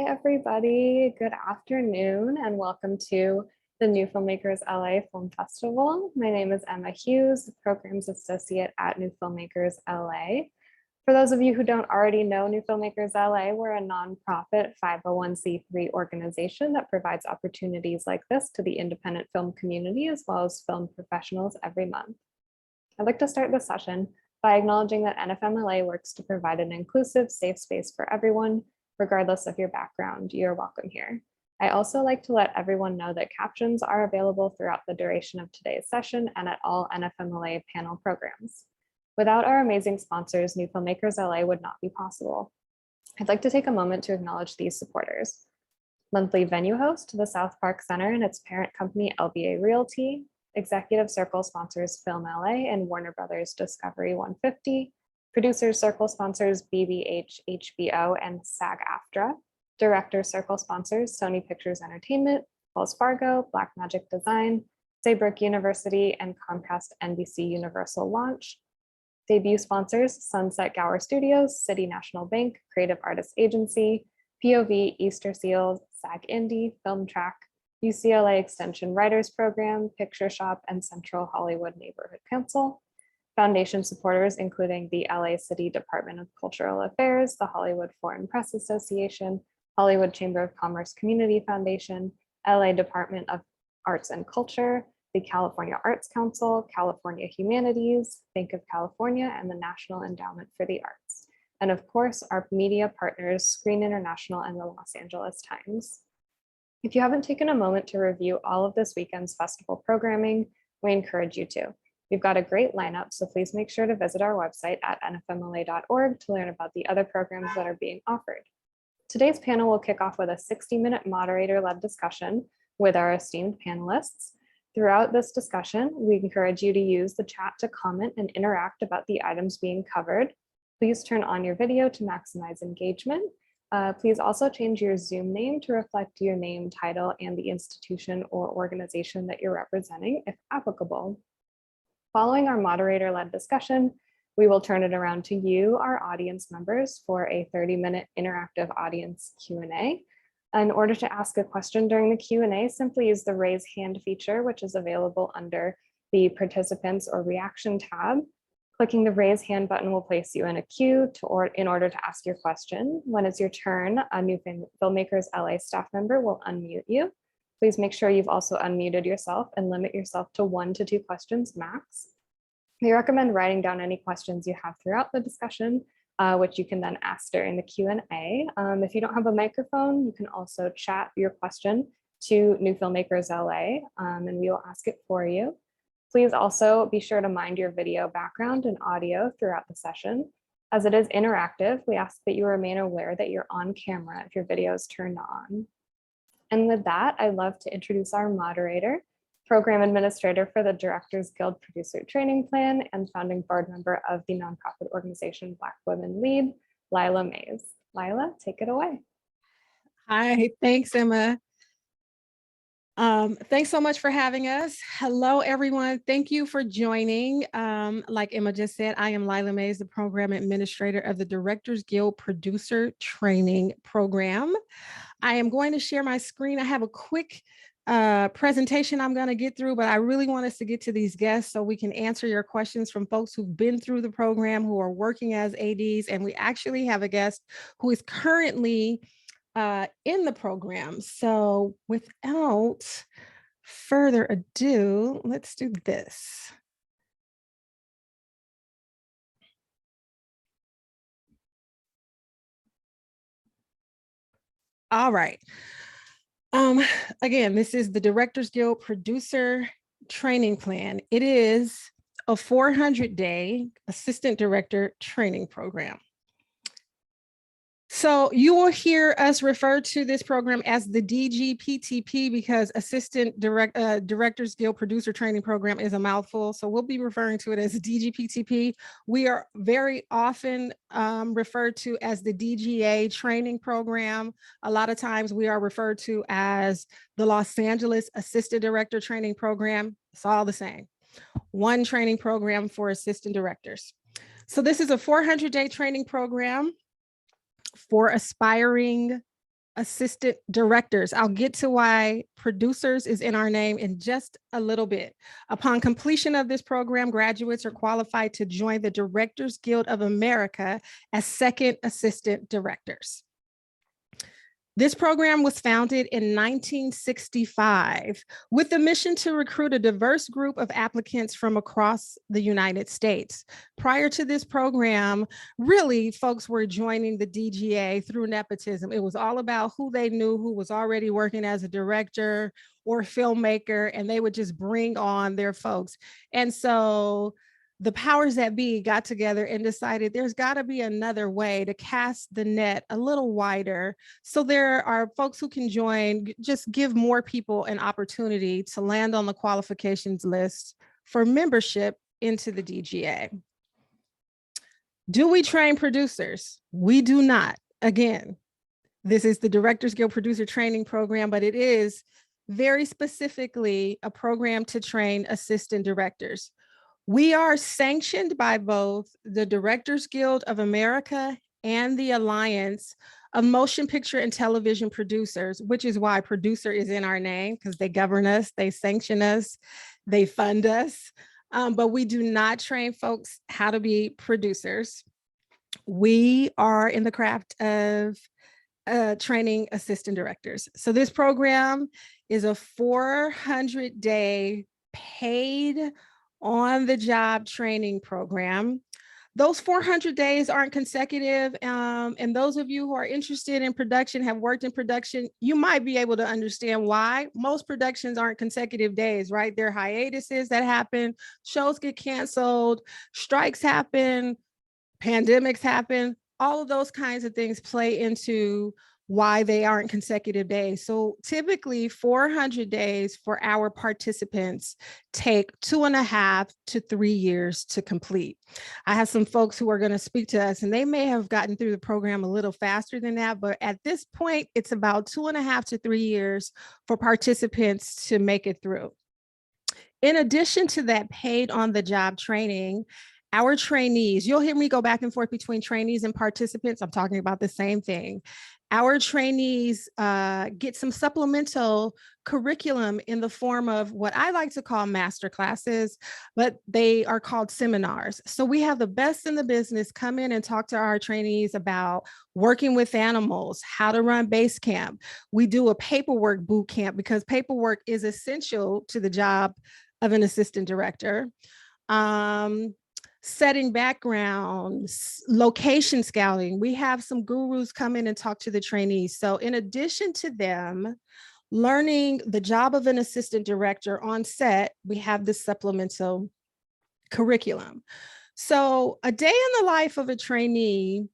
Hi, everybody. Good afternoon, and welcome to the New Filmmakers LA Film Festival. My name is Emma Hughes, Programs Associate at New Filmmakers LA. For those of you who don't already know New Filmmakers LA, we're a nonprofit 501c3 organization that provides opportunities like this to the independent film community as well as film professionals every month. I'd like to start this session by acknowledging that NFMLA works to provide an inclusive, safe space for everyone, regardless of your background. You're welcome here. I also like to let everyone know that captions are available throughout the duration of today's session and at all NFMLA panel programs. Without our amazing sponsors, New Filmmakers LA would not be possible. I'd like to take a moment to acknowledge these supporters. Monthly venue host, the South Park Center and its parent company, LBA Realty. Executive Circle sponsors Film LA and Warner Brothers Discovery 150. Producer Circle sponsors BBH, HBO, and SAG-AFTRA. Director Circle sponsors Sony Pictures Entertainment, Wells Fargo, Blackmagic Design, Saybrook University, and Comcast NBC Universal Launch. Debut sponsors Sunset Gower Studios, City National Bank, Creative Artists Agency, POV, Easter Seals, SAG Indie, Film Track, UCLA Extension Writers Program, Picture Shop, and Central Hollywood Neighborhood Council. Foundation supporters including the LA City Department of Cultural Affairs, the Hollywood Foreign Press Association, Hollywood Chamber of Commerce Community Foundation, LA Department of Arts and Culture, the California Arts Council, California Humanities, Bank of California, and the National Endowment for the Arts. And of course, our media partners, Screen International and the Los Angeles Times. If you haven't taken a moment to review all of this weekend's festival programming, we encourage you to. We've got a great lineup, so please make sure to visit our website at nfmla.org to learn about the other programs that are being offered. Today's panel will kick off with a 60-minute moderator-led discussion with our esteemed panelists. Throughout this discussion, we encourage you to use the chat to comment and interact about the items being covered. Please turn on your video to maximize engagement. Please also change your Zoom name to reflect your name, title, and the institution or organization that you're representing, if applicable. Following our moderator-led discussion, we will turn it around to you, our audience members, for a 30-minute interactive audience Q&A. In order to ask a question during the Q&A, simply use the raise hand feature, which is available under the participants or reaction tab. Clicking the raise hand button will place you in a queue in order to ask your question. When it's your turn, a New Filmmakers LA staff member will unmute you. Please make sure you've also unmuted yourself and limit yourself to 1 to 2 questions max. We recommend writing down any questions you have throughout the discussion, which you can then ask during the Q&A. If you don't have a microphone, you can also chat your question to New Filmmakers LA, and we will ask it for you. Please also be sure to mind your video background and audio throughout the session. As it is interactive, we ask that you remain aware that you're on camera if your video is turned on. And with that, I'd love to introduce our moderator, Program Administrator for the Directors Guild Producer Training Plan and founding board member of the nonprofit organization Black Women Lead, Lila Mays. Lila, take it away. Hi, thanks, Emma. Thanks so much for having us. Hello, everyone. Thank you for joining. Like Emma just said, I am Lila Mays, the Program Administrator of the Directors Guild Producer Training Program. I am going to share my screen. I have a quick presentation I'm going to get through, but I really want us to get to these guests so we can answer your questions from folks who've been through the program, who are working as ADs, and we actually have a guest who is currently in the program. So without further ado, let's do this. All right. Again, this is the Directors Guild Producer Training Plan. It is a 400-day assistant director training program. So you will hear us refer to this program as the DGPTP because Directors Guild Producer Training Program is a mouthful. So we'll be referring to it as the DGPTP. We are very often referred to as the DGA training program. A lot of times we are referred to as the Los Angeles Assistant Director Training Program. It's all the same. One training program for assistant directors. So this is a 400-day training program for aspiring assistant directors. I'll get to why producers is in our name in just a little bit. Upon completion of this program, graduates are qualified to join the Directors Guild of America as second assistant directors. This program was founded in 1965 with the mission to recruit a diverse group of applicants from across the United States. Prior to this program, really, folks were joining the DGA through nepotism. It was all about who they knew who was already working as a director or filmmaker, and they would just bring on their folks. And so the powers that be got together and decided there's got to be another way to cast the net a little wider. So there are folks who can join, just give more people an opportunity to land on the qualifications list for membership into the DGA. Do we train producers? We do not. Again, this is the Directors Guild Producer Training Program, but it is very specifically a program to train assistant directors. We are sanctioned by both the Directors Guild of America and the Alliance of Motion Picture and Television Producers, which is why producer is in our name, because they govern us, they sanction us, they fund us. But we do not train folks how to be producers. We are in the craft of training assistant directors. So this program is a 400-day paid on-the-job training program. Those 400 days aren't consecutive. And those of you who are interested in production, have worked in production, you might be able to understand why. Most productions aren't consecutive days, right? There are hiatuses that happen, shows get canceled, strikes happen, pandemics happen. All of those kinds of things play into why they aren't consecutive days. So typically 400 days for our participants take 2.5 to 3 years to complete. I have some folks who are going to speak to us, and they may have gotten through the program a little faster than that, but at this point, it's about 2.5 to 3 years for participants to make it through. In addition to that paid on the job training, our trainees, you'll hear me go back and forth between trainees and participants. I'm talking about the same thing. Our trainees get some supplemental curriculum in the form of what I like to call master classes, but they are called seminars. So we have the best in the business come in and talk to our trainees about working with animals, how to run base camp. We do a paperwork boot camp because paperwork is essential to the job of an assistant director. Setting backgrounds, location scouting. We have some gurus come in and talk to the trainees. So in addition to them learning the job of an assistant director on set, we have this supplemental curriculum. So a day in the life of a trainee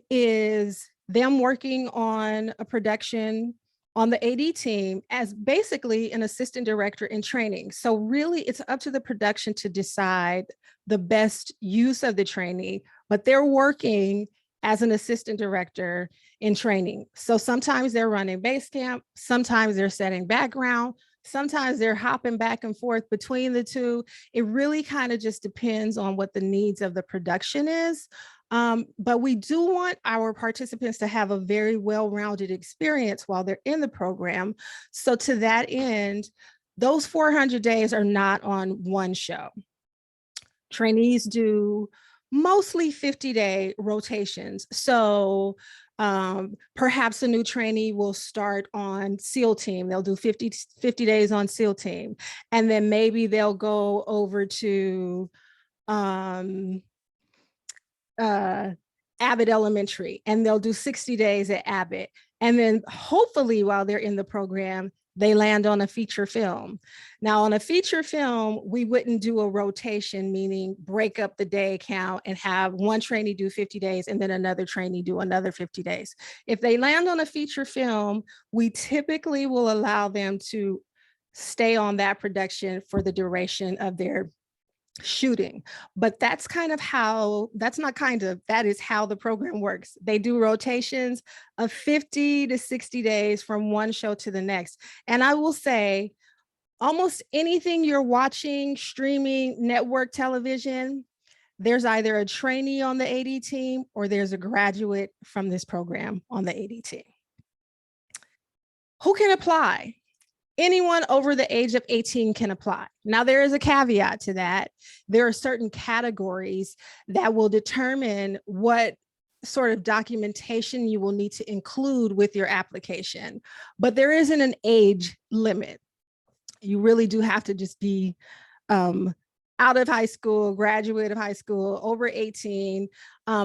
is them working on a production on the AD team as basically an assistant director in training. So really it's up to the production to decide the best use of the trainee, but they're working as an assistant director in training. So sometimes they're running base camp, sometimes they're setting background, sometimes they're hopping back and forth between the two. It really kind of just depends on what the needs of the production is. But we do want our participants to have a very well-rounded experience while they're in the program. So to that end, those 400 days are not on one show. Trainees do mostly 50-day rotations. So perhaps a new trainee will start on SEAL team. They'll do 50 days on SEAL team. And then maybe they'll go over to Abbott Elementary, and they'll do 60 days at Abbott. And then hopefully while they're in the program, they land on a feature film. Now on a feature film, we wouldn't do a rotation, meaning break up the day count and have one trainee do 50 days and then another trainee do another 50 days. If they land on a feature film, we typically will allow them to stay on that production for the duration of their shooting. But that's kind of how, that's not kind of, that is how the program works. They do rotations of 50 to 60 days from one show to the next. And I will say, almost anything you're watching, streaming, network television, there's either a trainee on the AD team or there's a graduate from this program on the AD team. Who can apply? Anyone over the age of 18 can apply. Now, there is a caveat to that. There are certain categories that will determine what sort of documentation you will need to include with your application, but there isn't an age limit. You really do have to just be out of high school, graduate of high school, over 18.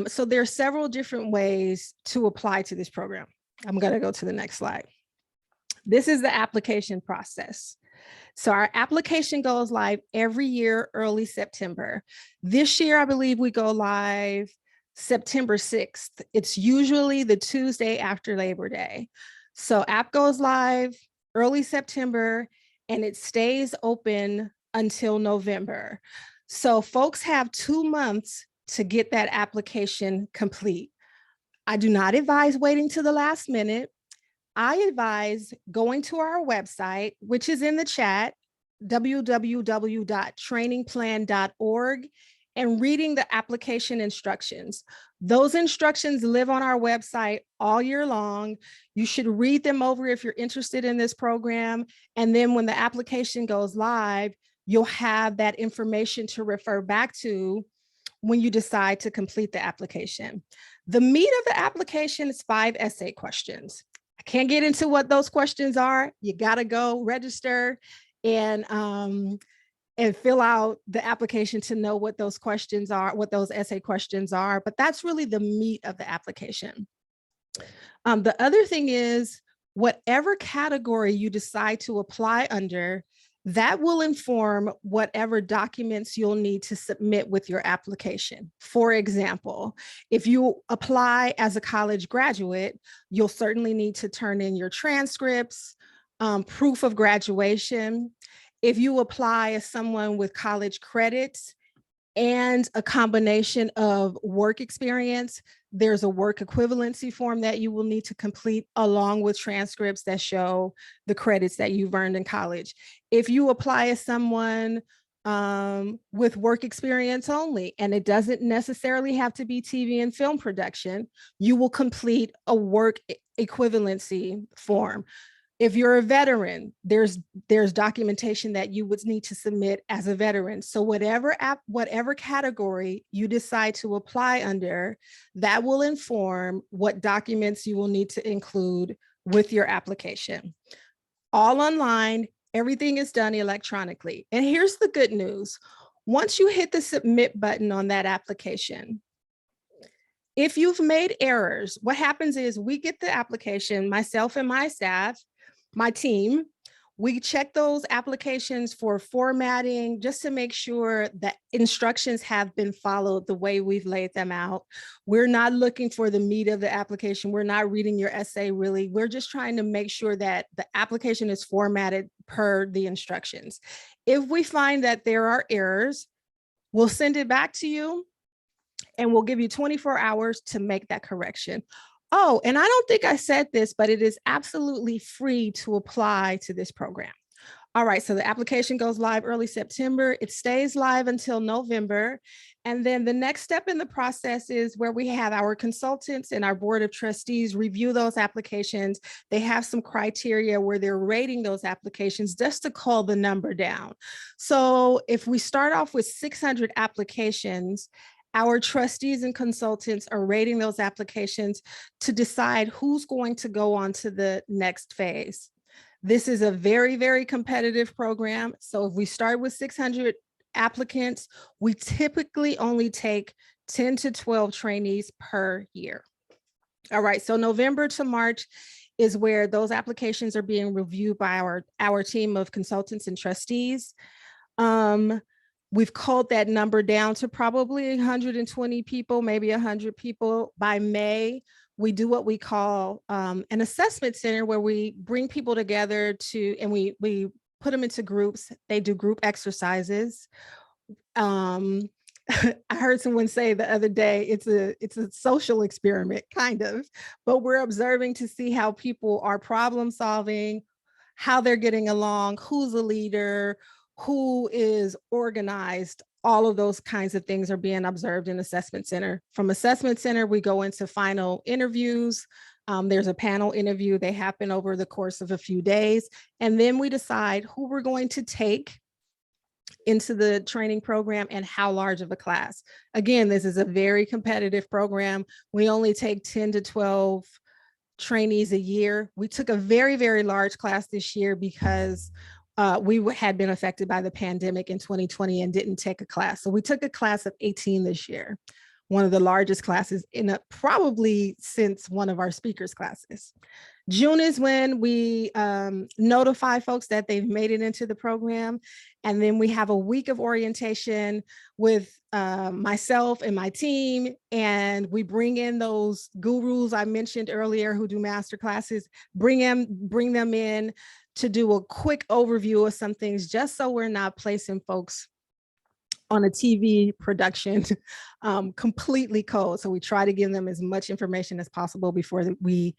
So there are several different ways to apply to this program. I'm going to go to the next slide. This is the application process. So our application goes live every year, early September. This year, I believe we go live September 6th. It's usually the Tuesday after Labor Day. So app goes live early September and it stays open until November. So folks have 2 months to get that application complete. I do not advise waiting to the last minute. I advise going to our website, which is in the chat, www.trainingplan.org, and reading the application instructions. Those instructions live on our website all year long. You should read them over if you're interested in this program. And then when the application goes live, you'll have that information to refer back to when you decide to complete the application. The meat of the application is 5 essay questions. I can't get into what those questions are. You gotta go register and fill out the application to know what those questions are, what those essay questions are, but that's really the meat of the application. The other thing is, whatever category you decide to apply under, that will inform whatever documents you'll need to submit with your application. For example, if you apply as a college graduate, you'll certainly need to turn in your transcripts, proof of graduation. If you apply as someone with college credits and a combination of work experience, there's a work equivalency form that you will need to complete along with transcripts that show the credits that you've earned in college. If you apply as someone with work experience only, and it doesn't necessarily have to be TV and film production, you will complete a work equivalency form. If you're a veteran, there's documentation that you would need to submit as a veteran. So whatever category you decide to apply under, that will inform what documents you will need to include with your application. All online, everything is done electronically. And here's the good news. Once you hit the submit button on that application, if you've made errors, what happens is we get the application, myself and my staff, my team, we check those applications for formatting just to make sure that instructions have been followed the way we've laid them out. We're not looking for the meat of the application. We're not reading your essay really. We're just trying to make sure that the application is formatted per the instructions. If we find that there are errors, we'll send it back to you and we'll give you 24 hours to make that correction. Oh, and I don't think I said this, but it is absolutely free to apply to this program. All right, so the application goes live early September. It stays live until November. And then the next step in the process is where we have our consultants and our board of trustees review those applications. They have some criteria where they're rating those applications just to call the number down. So if we start off with 600 applications, our trustees and consultants are rating those applications to decide who's going to go on to the next phase. This is a very, very competitive program. So if we start with 600 applicants, we typically only take 10 to 12 trainees per year. All right, so November to March is where those applications are being reviewed by our team of consultants and trustees. We've culled that number down to probably 120 people, maybe 100 people. By May, we do what we call an assessment center where we bring people together and we put them into groups. They do group exercises. I heard someone say the other day, it's a social experiment, kind of, but we're observing to see how people are problem solving, how they're getting along, who's a leader, who is organized. All of those kinds of things are being observed in Assessment Center. From Assessment Center, we go into final interviews. There's a panel interview. They happen over the course of a few days. And then we decide who we're going to take into the training program and how large of a class. Again, this is a very competitive program. We only take 10 to 12 trainees a year. We took a very, very large class this year because we had been affected by the pandemic in 2020 and didn't take a class. So we took a class of 18 this year, one of the largest classes in probably since one of our speakers classes. June is when we notify folks that they've made it into the program. And then we have a week of orientation with myself and my team. And we bring in those gurus I mentioned earlier who do master classes, bring them in to do a quick overview of some things, just so we're not placing folks on a TV production completely cold. So we try to give them as much information as possible before we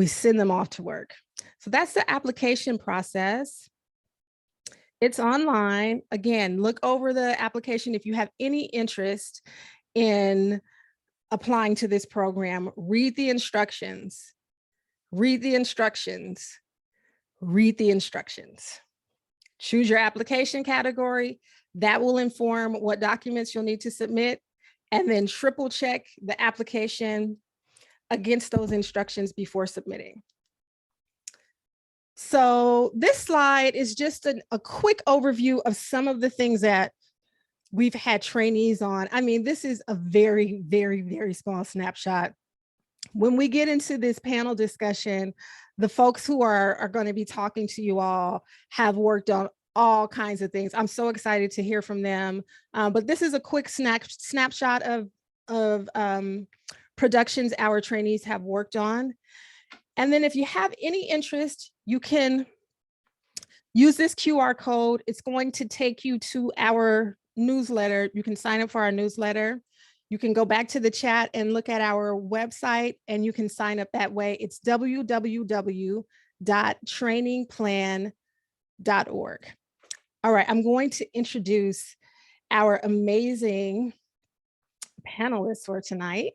send them off to work. So that's the application process. It's online. Again, look over the application. If you have any interest in applying to this program, read the instructions, read the instructions, read the instructions. Choose your application category. That will inform what documents you'll need to submit, and then triple check the application against those instructions before submitting. So this slide is just a quick overview of some of the things that we've had trainees on. I mean, this is a very, very, very small snapshot. When we get into this panel discussion, the folks who are going to be talking to you all have worked on all kinds of things. I'm so excited to hear from them. But this is a quick snapshot of productions our trainees have worked on. And then if you have any interest, you can use this QR code. It's going to take you to our newsletter. You can sign up for our newsletter. You can go back to the chat and look at our website, and you can sign up that way. It's www.trainingplan.org. All right, I'm going to introduce our amazing panelists for tonight.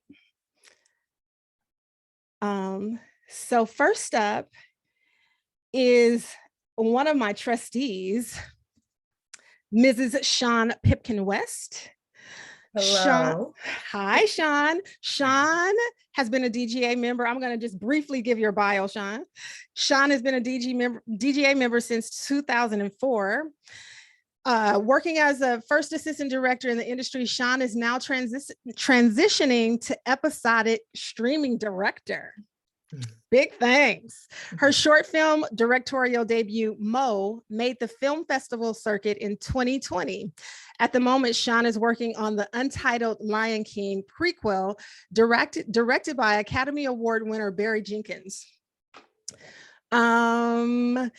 So first up is one of my trustees, Mrs. Shawn Pipkin-West. Hello. Shawn, hi, Shawn. Shawn has been a DGA member. I'm going to just briefly give your bio, Shawn. Shawn has been a DGA member since 2004. Working as a first assistant director in the industry, Shawn is now transitioning to episodic streaming director. Big thanks. Her short film directorial debut, Mo, made the film festival circuit in 2020. At the moment, Shawn is working on the Untitled Lion King prequel, directed by Academy Award winner Barry Jenkins. Shawn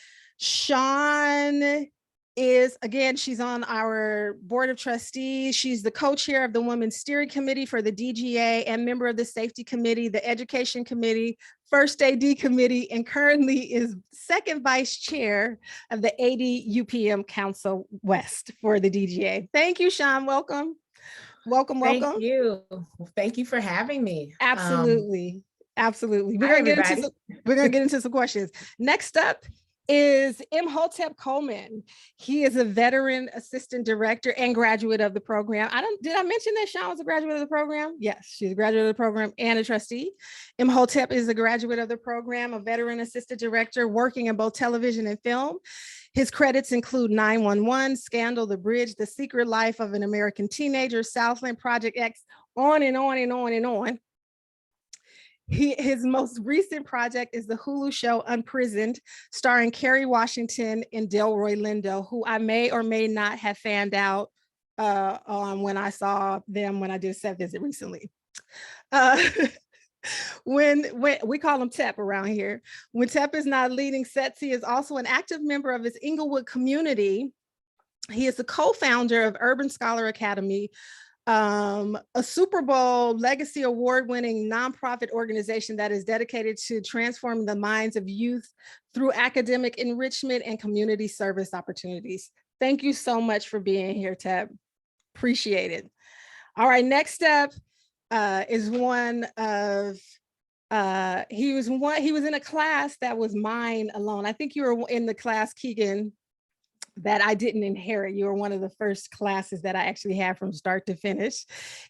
is, again, she's on our board of trustees. She's the co-chair of the Women's Steering Committee for the DGA and member of the Safety Committee, the Education Committee, First AD Committee, and currently is second vice chair of the AD UPM Council West for the DGA. Thank you, Shawn. Welcome. Welcome, welcome. Thank you. Thank you for having me. Absolutely. Absolutely. We're going to get into some questions. Next up is Imhotep Coleman. He is a veteran assistant director and graduate of the program. Did I mention that Shawn was a graduate of the program? Yes, she's a graduate of the program and a trustee. Imhotep is a graduate of the program, a veteran assistant director working in both television and film. His credits include 911, Scandal, The Bridge, The Secret Life of an American Teenager, Southland, Project X, on and on and on and on. His most recent project is the Hulu show Unprisoned, starring Kerry Washington and Delroy Lindo, who I may or may not have fanned out on when I saw them when I did a set visit recently. When we call him Tep around here. When Tep is not leading sets, he is also an active member of his Inglewood community. He is the co-founder of Urban Scholar Academy, a Super Bowl Legacy Award-winning nonprofit organization that is dedicated to transforming the minds of youth through academic enrichment and community service opportunities. Thank you so much for being here, Tep. Appreciate it. All right, next up is one of He was in a class that was mine alone. I think you were in the class, Keegan, that I didn't inherit. You were one of the first classes that I actually had from start to finish.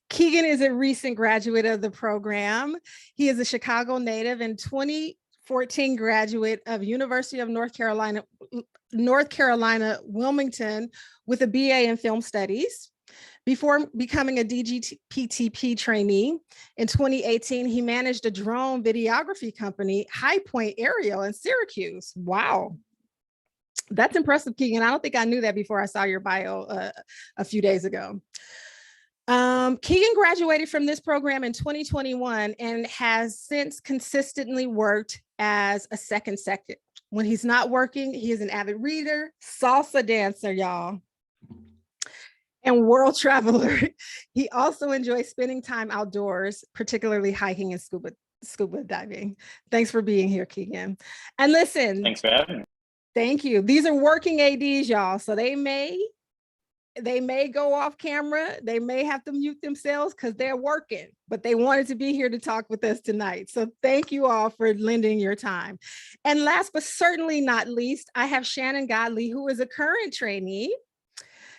Keegan is a recent graduate of the program. He is a Chicago native and 2014 graduate of University of North Carolina, Wilmington, with a BA in film studies. Before becoming a DGPTP trainee in 2018, he managed a drone videography company, High Point Aerial in Syracuse. Wow. That's impressive, Keegan. I don't think I knew that before I saw your bio a few days ago. Keegan graduated from this program in 2021 and has since consistently worked as a second second. When he's not working, he is an avid reader, salsa dancer, y'all, and world traveler. He also enjoys spending time outdoors, particularly hiking and scuba diving. Thanks for being here, Keegan. And listen. Thanks for having me. Thank you. These are working ADs, y'all. So they may go off camera. They may have to mute themselves because they're working, but they wanted to be here to talk with us tonight. So thank you all for lending your time. And last but certainly not least, I have Shannon Godley, who is a current trainee.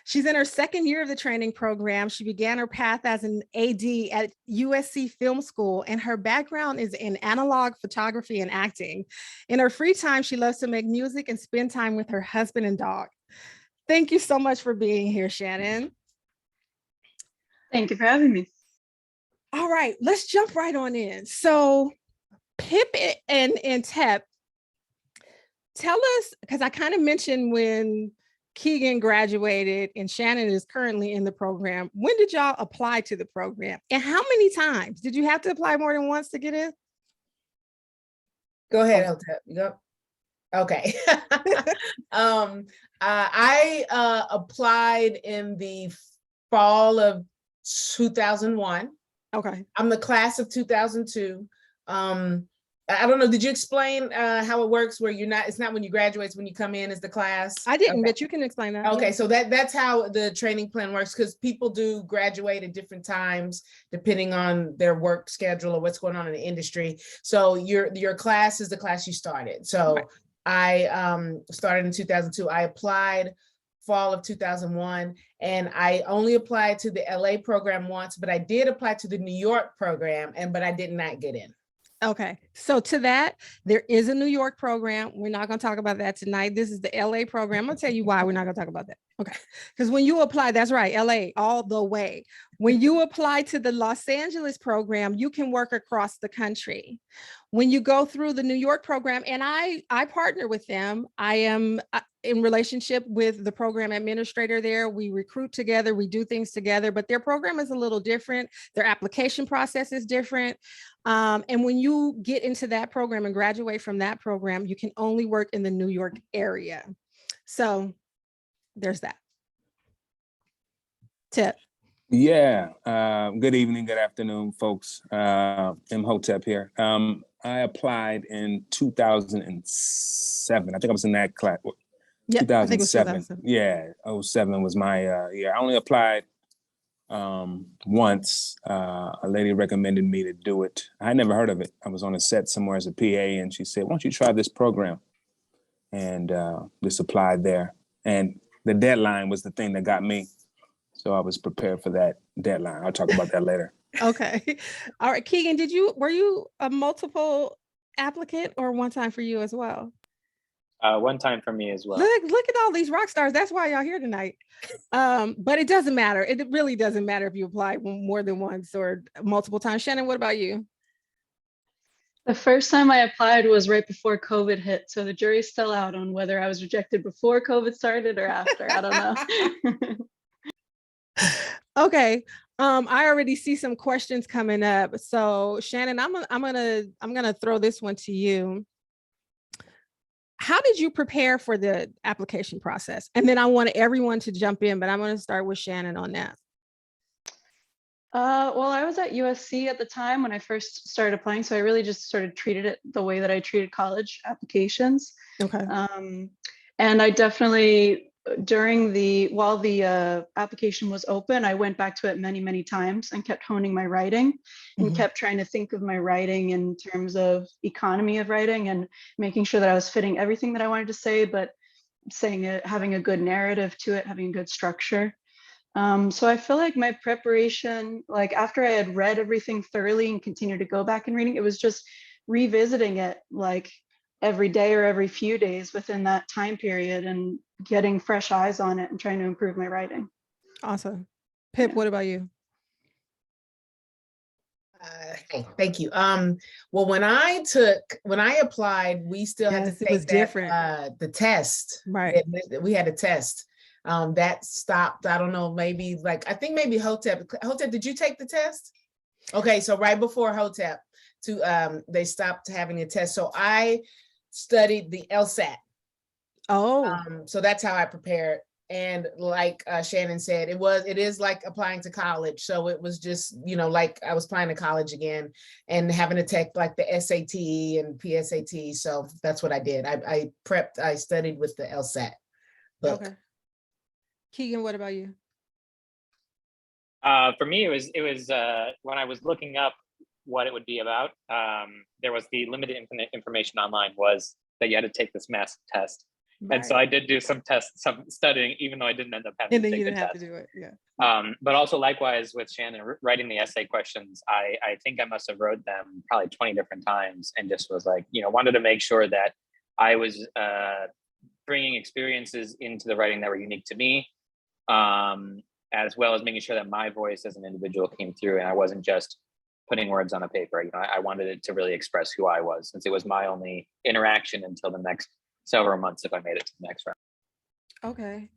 She's in her second year of the training program. She began her path as an AD at USC Film School, and her background is in analog photography and acting. In her free time, she loves to make music and spend time with her husband and dog. Thank you so much for being here, Shannon. Thank you for having me. All right, let's jump right on in. So Pip and Tep, tell us, because I kind of mentioned when Keegan graduated and Shannon is currently in the program. When did y'all apply to the program? And how many times? Did you have to apply more than once to get in? Go ahead, Eltep. Go. Okay. I applied in the fall of 2001. Okay. I'm the class of 2002. I don't know, did you explain how it works where it's not when you graduate, it's when you come in as the class? I didn't, okay. But you can explain that. Okay, Yeah. so that's how the training plan works, because people do graduate at different times depending on their work schedule or what's going on in the industry. So your class is the class you started. So right. I started in 2002. I applied fall of 2001, and I only applied to the LA program once, but I did apply to the New York program, but I did not get in. Okay, so to that, there is a New York program. We're not going to talk about that tonight. This is the LA program. I'm going to tell you why we're not going to talk about that. Okay, because when you apply, that's right, LA all the way. When you apply to the Los Angeles program, you can work across the country. When you go through the New York program, and I partner with them, I am in relationship with the program administrator there. We recruit together, we do things together, but their program is a little different. Their application process is different. And when you get into that program and graduate from that program, you can only work in the New York area. So there's that. Tip. Yeah. Good evening, good afternoon, folks. Imhotep here. I applied in 2007. I think I was in that class. Yeah, 2007. I think it was 2007. Yeah, 2007 was my year. I only applied once. A lady recommended me to do it. I had never heard of it. I was on a set somewhere as a PA, and she said, "Why don't you try this program?" And just applied there. And the deadline was the thing that got me. So I was prepared for that deadline. I'll talk about that later. Okay. All right, Keegan, were you a multiple applicant or one time for you as well? One time for me as well. Look at all these rock stars. That's why y'all here tonight. But it doesn't matter. It really doesn't matter if you apply more than once or multiple times. Shannon, what about you? The first time I applied was right before COVID hit. So the jury's still out on whether I was rejected before COVID started or after. I don't know. Okay. I already see some questions coming up. So Shannon, I'm gonna throw this one to you. How did you prepare for the application process? And then I want everyone to jump in, but I'm going to start with Shannon on that. Well, I was at USC at the time when I first started applying, so I really just sort of treated it the way that I treated college applications. Okay. And I definitely while the application was open, I went back to it many, many times and kept honing my writing and kept trying to think of my writing in terms of economy of writing and making sure that I was fitting everything that I wanted to say, but saying it, having a good narrative to it, having a good structure. So I feel like my preparation, like after I had read everything thoroughly and continued to go back and reading, it was just revisiting it like every day or every few days within that time period and getting fresh eyes on it and trying to improve my writing. Awesome. Pip, Yeah. what about you? Hey, thank you. Well, when I applied, we still had to Yes, it take was different. the test. Right. We had a test. That stopped. I don't know, maybe like, I think maybe Hotep, did you take the test? Okay, so right before Hotep they stopped having a test. So I studied the LSAT. Oh, So that's how I prepared. And like Shannon said, it is like applying to college. So it was just, like I was applying to college again and having to take like the SAT and PSAT. So that's what I did. I studied with the LSAT book. okay. Keegan, what about you? For me, it was when I was looking up what it would be about. There was the limited information online was that you had to take this massive test. And so I did do some studying, even though I didn't end up having And to then take you the didn't have to test. do it. Yeah. But also likewise with Shannon, writing the essay questions, I think I must have wrote them probably 20 different times and just was like, wanted to make sure that I was bringing experiences into the writing that were unique to me, as well as making sure that my voice as an individual came through and I wasn't just putting words on a paper. I wanted it to really express who I was, since it was my only interaction until the next several months if I made it to the next round. Okay.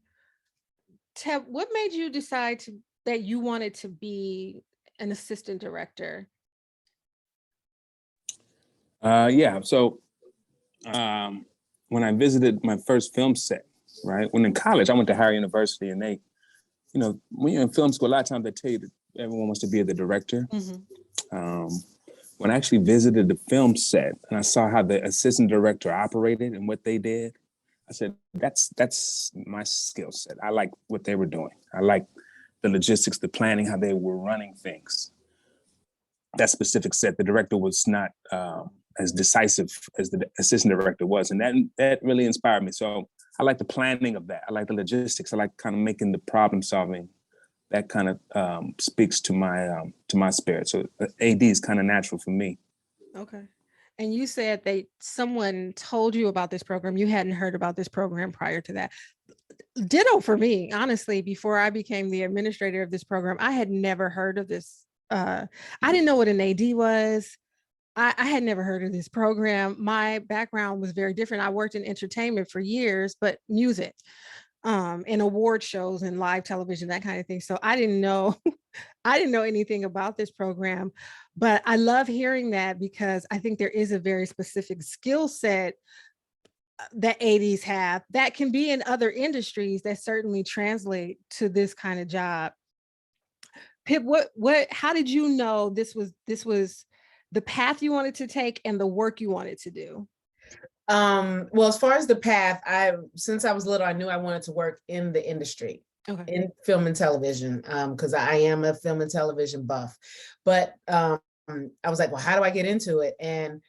Teb, what made you decide that you wanted to be an assistant director? Yeah. So when I visited my first film set, right? When in college, I went to Howard University, and they, when you're in film school, a lot of times they tell you that everyone wants to be the director. Mm-hmm. When I actually visited the film set and I saw how the assistant director operated and what they did, I said, that's my skill set. I like what they were doing. I like the logistics, the planning, how they were running things. That specific set, the director was not as decisive as the assistant director was. And that really inspired me. So I like the planning of that. I like the logistics. I like kind of making the problem solving. That kind of speaks to my spirit. So AD is kind of natural for me. Okay. And you said someone told you about this program. You hadn't heard about this program prior to that. Ditto for me, honestly. Before I became the administrator of this program, I had never heard of this. I didn't know what an AD was. I had never heard of this program. My background was very different. I worked in entertainment for years, but music, and award shows and live television, that kind of thing. So I didn't know anything about this program, but I love hearing that because I think there is a very specific skill set that ADs have that can be in other industries that certainly translate to this kind of job. Pip, how did you know this was the path you wanted to take and the work you wanted to do? Well, as far as the path, since I was little, I knew I wanted to work in the industry, in film and television, because I am a film and television buff. But I was like, well, how do I get into it? And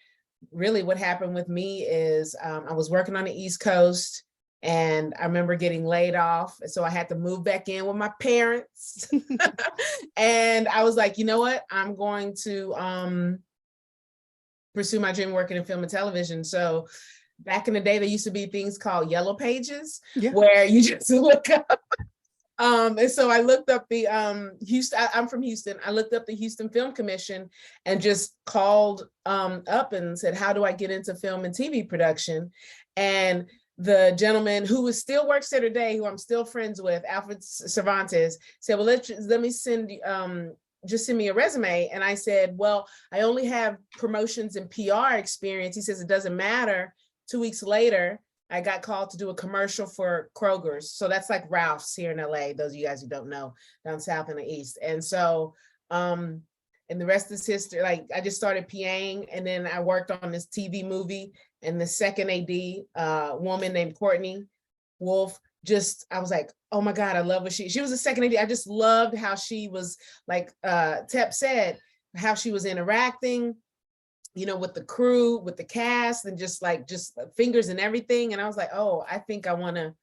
really what happened with me is I was working on the East Coast and I remember getting laid off. So I had to move back in with my parents. And I was like, you know what? I'm going to pursue my dream working in film and television. So back in the day, there used to be things called yellow pages, where you just look up. And so I looked up the Houston, I'm from Houston. I looked up the Houston Film Commission and just called up and said, how do I get into film and TV production? And the gentleman who still works there today, who I'm still friends with, Alfred Cervantes, said, well, let me send you, just send me a resume. And I said, well, I only have promotions and PR experience. He says, it doesn't matter. 2 weeks later, I got called to do a commercial for Kroger's. So that's like Ralph's here in LA, those of you guys who don't know, down south and the east. And so, and the rest is history. Like I just started PAing, and then I worked on this TV movie, and the second AD, woman named Courtney Wolfe, I was like, oh my God, I love what she was a second AD. I just loved how she was, like Tep said, how she was interacting, you know, with the crew, with the cast, and just fingers and everything. And I was like, oh, I think I want to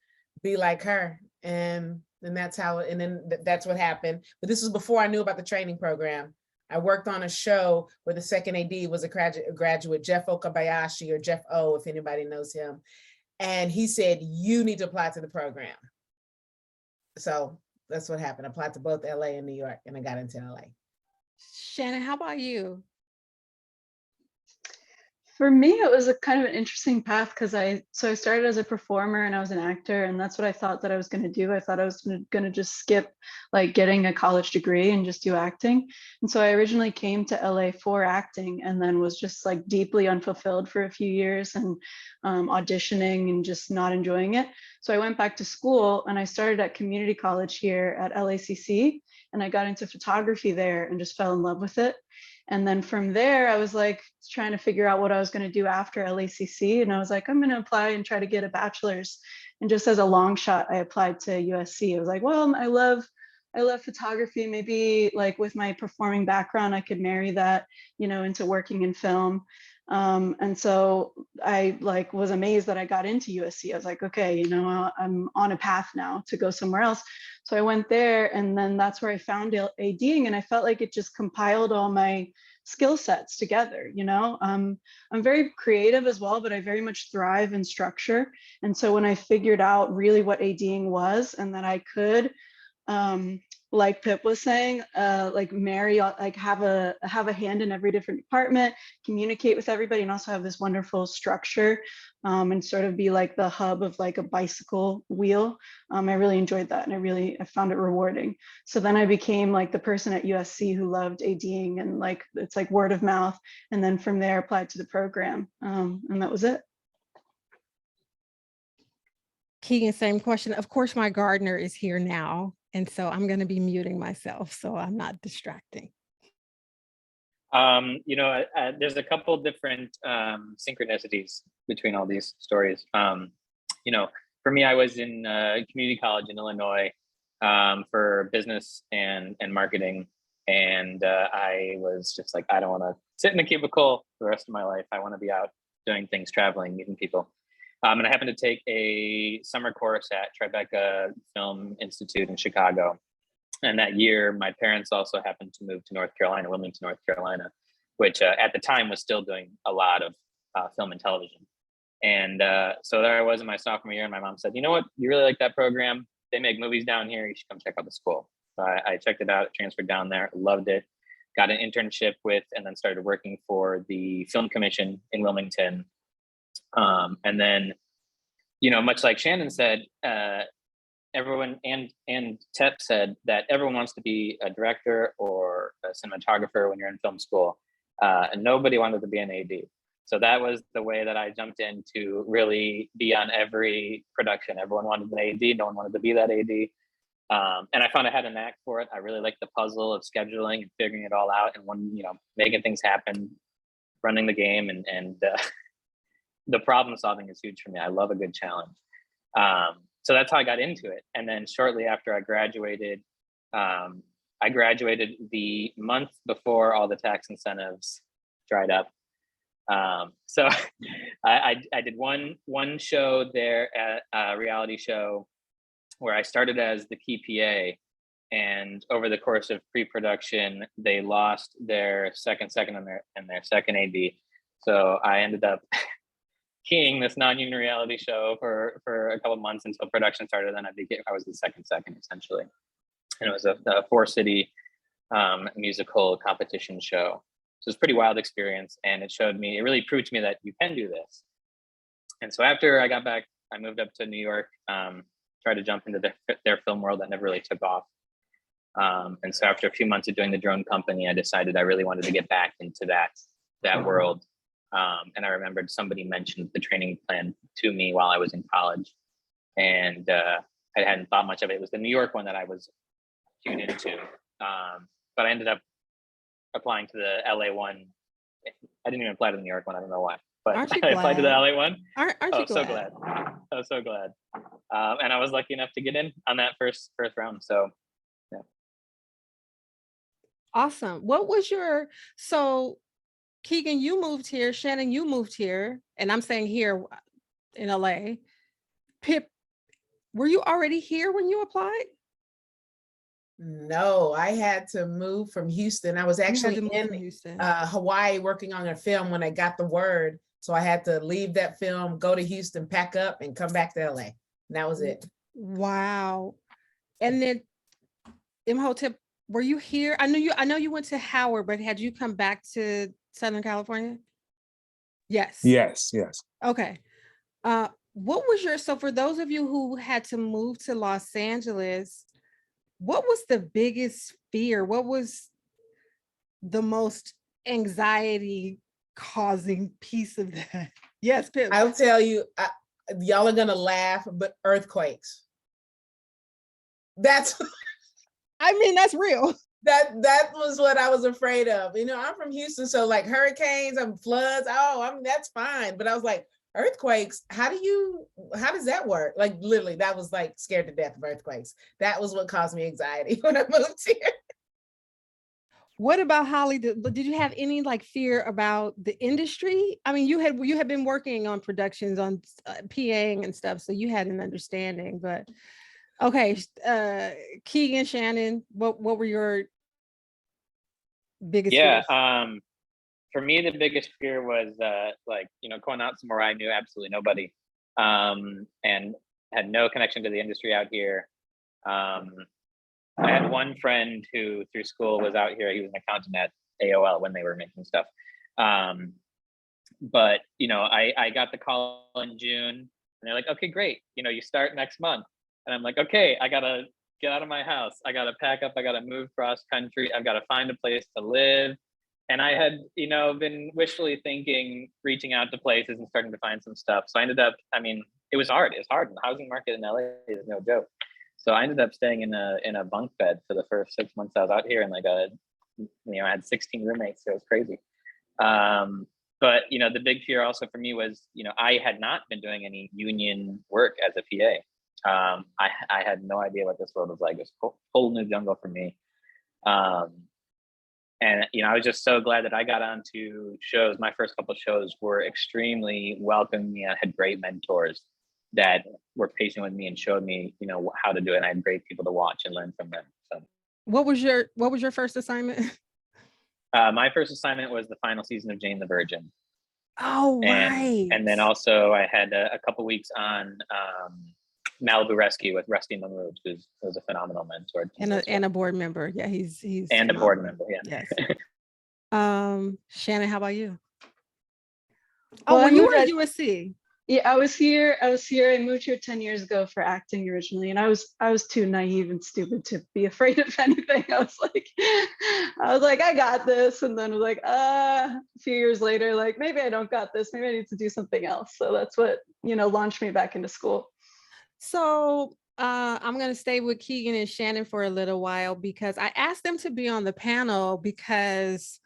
be like her. And then that's how, and then that's what happened. But this was before I knew about the training program. I worked on a show where the second AD was a graduate, Jeff Okabayashi, or Jeff O, if anybody knows him. And he said, you need to apply to the program. So that's what happened. I applied to both LA and New York, and I got into LA. Shannon, how about you? For me, it was a kind of an interesting path because I started as a performer and I was an actor, and that's what I thought that I was going to do. I thought I was going to just skip like getting a college degree and just do acting. And so I originally came to LA for acting, and then was just like deeply unfulfilled for a few years and auditioning and just not enjoying it. So I went back to school and I started at community college here at LACC, and I got into photography there and just fell in love with it. And then from there, I was like trying to figure out what I was going to do after LACC. And I was like, I'm going to apply and try to get a bachelor's. And just as a long shot, I applied to USC. I was like, well, I love photography. Maybe like with my performing background, I could marry that, you know, into working in film. And so I like was amazed that I got into USC. I was like, okay, you know, I'm on a path now to go somewhere else. So I went there, and then that's where I found ADing, and I felt like it just compiled all my skill sets together. You know, I'm very creative as well, but I very much thrive in structure. And so when I figured out really what ADing was, and that I could, like Pip was saying, like marry, like have a hand in every different department, communicate with everybody, and also have this wonderful structure, and sort of be like the hub of like a bicycle wheel. I really enjoyed that, and I found it rewarding. So then I became like the person at USC who loved ADing, and like it's like word of mouth. And then from there, applied to the program, and that was it. Keegan, same question. Of course, my gardener is here now, and so I'm going to be muting myself so I'm not distracting. You know, there's a couple different synchronicities between all these stories. You know, for me, I was in community college in Illinois for business and marketing. And I was just like, I don't want to sit in a cubicle the rest of my life. I want to be out doing things, traveling, meeting people. And I happened to take a summer course at Tribeca Film Institute in Chicago. And that year, my parents also happened to move to North Carolina, Wilmington, North Carolina, which at the time was still doing a lot of film and television. And so there I was in my sophomore year, and my mom said, you know what, you really like that program? They make movies down here. You should come check out the school. So I checked it out, transferred down there, loved it, got an internship with, and then started working for the Film Commission in Wilmington. And then, you know, much like Shannon said, everyone and Tep said that everyone wants to be a director or a cinematographer when you're in film school, and nobody wanted to be an AD. So that was the way that I jumped in to really be on every production. Everyone wanted an AD, no one wanted to be that AD. And I found I had a knack for it. I really liked the puzzle of scheduling and figuring it all out, and when, you know, making things happen, running the game, and the problem solving is huge for me. I love a good challenge. So that's how I got into it. And then shortly after I graduated the month before all the tax incentives dried up. So I did one show there at a reality show where I started as the key PA, and over the course of pre-production, they lost their second and their second AD. So I ended up keying this non-union reality show for a couple of months until production started. Then I was the second essentially. And it was a 4-city musical competition show. So it's a pretty wild experience, and it really proved to me that you can do this. And so after I got back, I moved up to New York, tried to jump into their film world that never really took off. And so after a few months of doing the drone company, I decided I really wanted to get back into that world. And I remembered somebody mentioned the training plan to me while I was in college, and I hadn't thought much of it. It was the New York one that I was tuned into, but I ended up applying to the LA one. I didn't even apply to the New York one. I don't know why. but Aren't you I applied to the glad? LA one. Aren't Oh, you so glad? glad. I was so glad. And I was lucky enough to get in on that first round. So yeah. Awesome. What was your, so Keegan, you moved here, Shannon, you moved here, and I'm saying here in LA. Pip, were you already here when you applied? No, I had to move from Houston. I was You had actually to move in from Houston. Hawaii working on a film when I got the word. So I had to leave that film, go to Houston, pack up, and come back to LA. And that was it. Wow. And then Imhotep, were you here? I know you went to Howard, but had you come back to Southern California? Yes. Yes, yes. Okay. What was your, so for those of you who had to move to Los Angeles, what was the biggest fear? What was the most anxiety causing piece of that? Yes, Pip. I'll tell you, y'all are gonna laugh, but earthquakes. That's I mean, that's real. that was what I was afraid of. You know, I'm from Houston, so like hurricanes and floods, that's fine. But I was like, earthquakes, how does that work? Like literally, that was like scared to death of earthquakes. That was what caused me anxiety when I moved here. What about Holly? Did you have any like fear about the industry? I mean, you had been working on productions on PAing and stuff, so you had an understanding. But okay, Keegan, Shannon, what were your biggest fears? For me, the biggest fear was like, going out somewhere I knew absolutely nobody, and had no connection to the industry out here. I had one friend who through school was out here. He was an accountant at AOL when they were making stuff. But I got the call in June and they're like, okay, great. You start next month. And I'm like, okay, I gotta get out of my house. I gotta pack up, I gotta move cross country. I've got to find a place to live. And I had, been wishfully thinking, reaching out to places and starting to find some stuff. So I ended up, it was hard. It's hard. The housing market in LA is no joke. So I ended up staying in a bunk bed for the first 6 months I was out here, and I had 16 roommates, so it was crazy. But the big fear also for me was, I had not been doing any union work as a PA. I had no idea what this world was like. It was a whole new jungle for me. And I was just so glad that I got onto shows. My first couple of shows were extremely welcoming. I had great mentors that were patient with me and showed me, how to do it. And I had great people to watch and learn from them. So, what was your first assignment? My first assignment was the final season of Jane the Virgin. Oh, right. And then also I had a couple weeks on Malibu Rescue with Rusty Mahmood, who was a phenomenal mentor. And a board member. Yeah, he's and a board member. Yeah. Yes. Shannon, how about you? Well, when you were at USC. Yeah, I was here. I moved here 10 years ago for acting originally, and I was too naive and stupid to be afraid of anything. I was like, I got this, and then I was like, a few years later, like maybe I don't got this. Maybe I need to do something else. So that's what launched me back into school. So I'm going to stay with Keegan and Shannon for a little while because I asked them to be on the panel because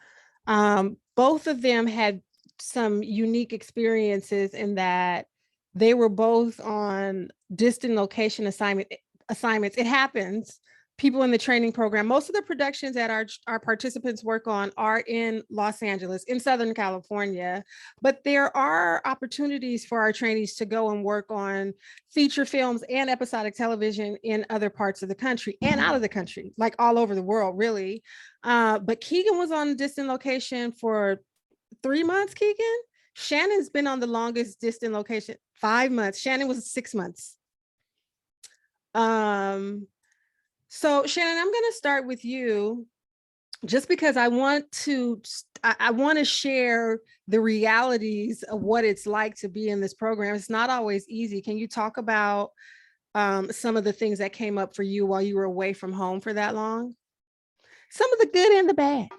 both of them had some unique experiences in that they were both on distant location assignments. It happens. People in the training program, most of the productions that our participants work on are in Los Angeles, in Southern California, but there are opportunities for our trainees to go and work on feature films and episodic television in other parts of the country and out of the country, like all over the world, really. But Keegan was on distant location for 3 months, Keegan. Shannon's been on the longest distant location, 5 months. Shannon was 6 months. So Shannon, I'm going to start with you just because I want to share the realities of what it's like to be in this program. It's not always easy. Can you talk about some of the things that came up for you while you were away from home for that long? Some of the good and the bad.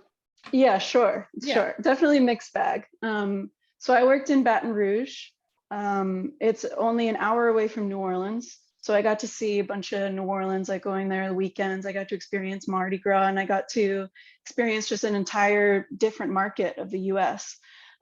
Yeah, sure. Definitely mixed bag. So I worked in Baton Rouge. It's only an hour away from New Orleans. So I got to see a bunch of New Orleans, like going there the weekends. I got to experience Mardi Gras, and I got to experience just an entire different market of the US.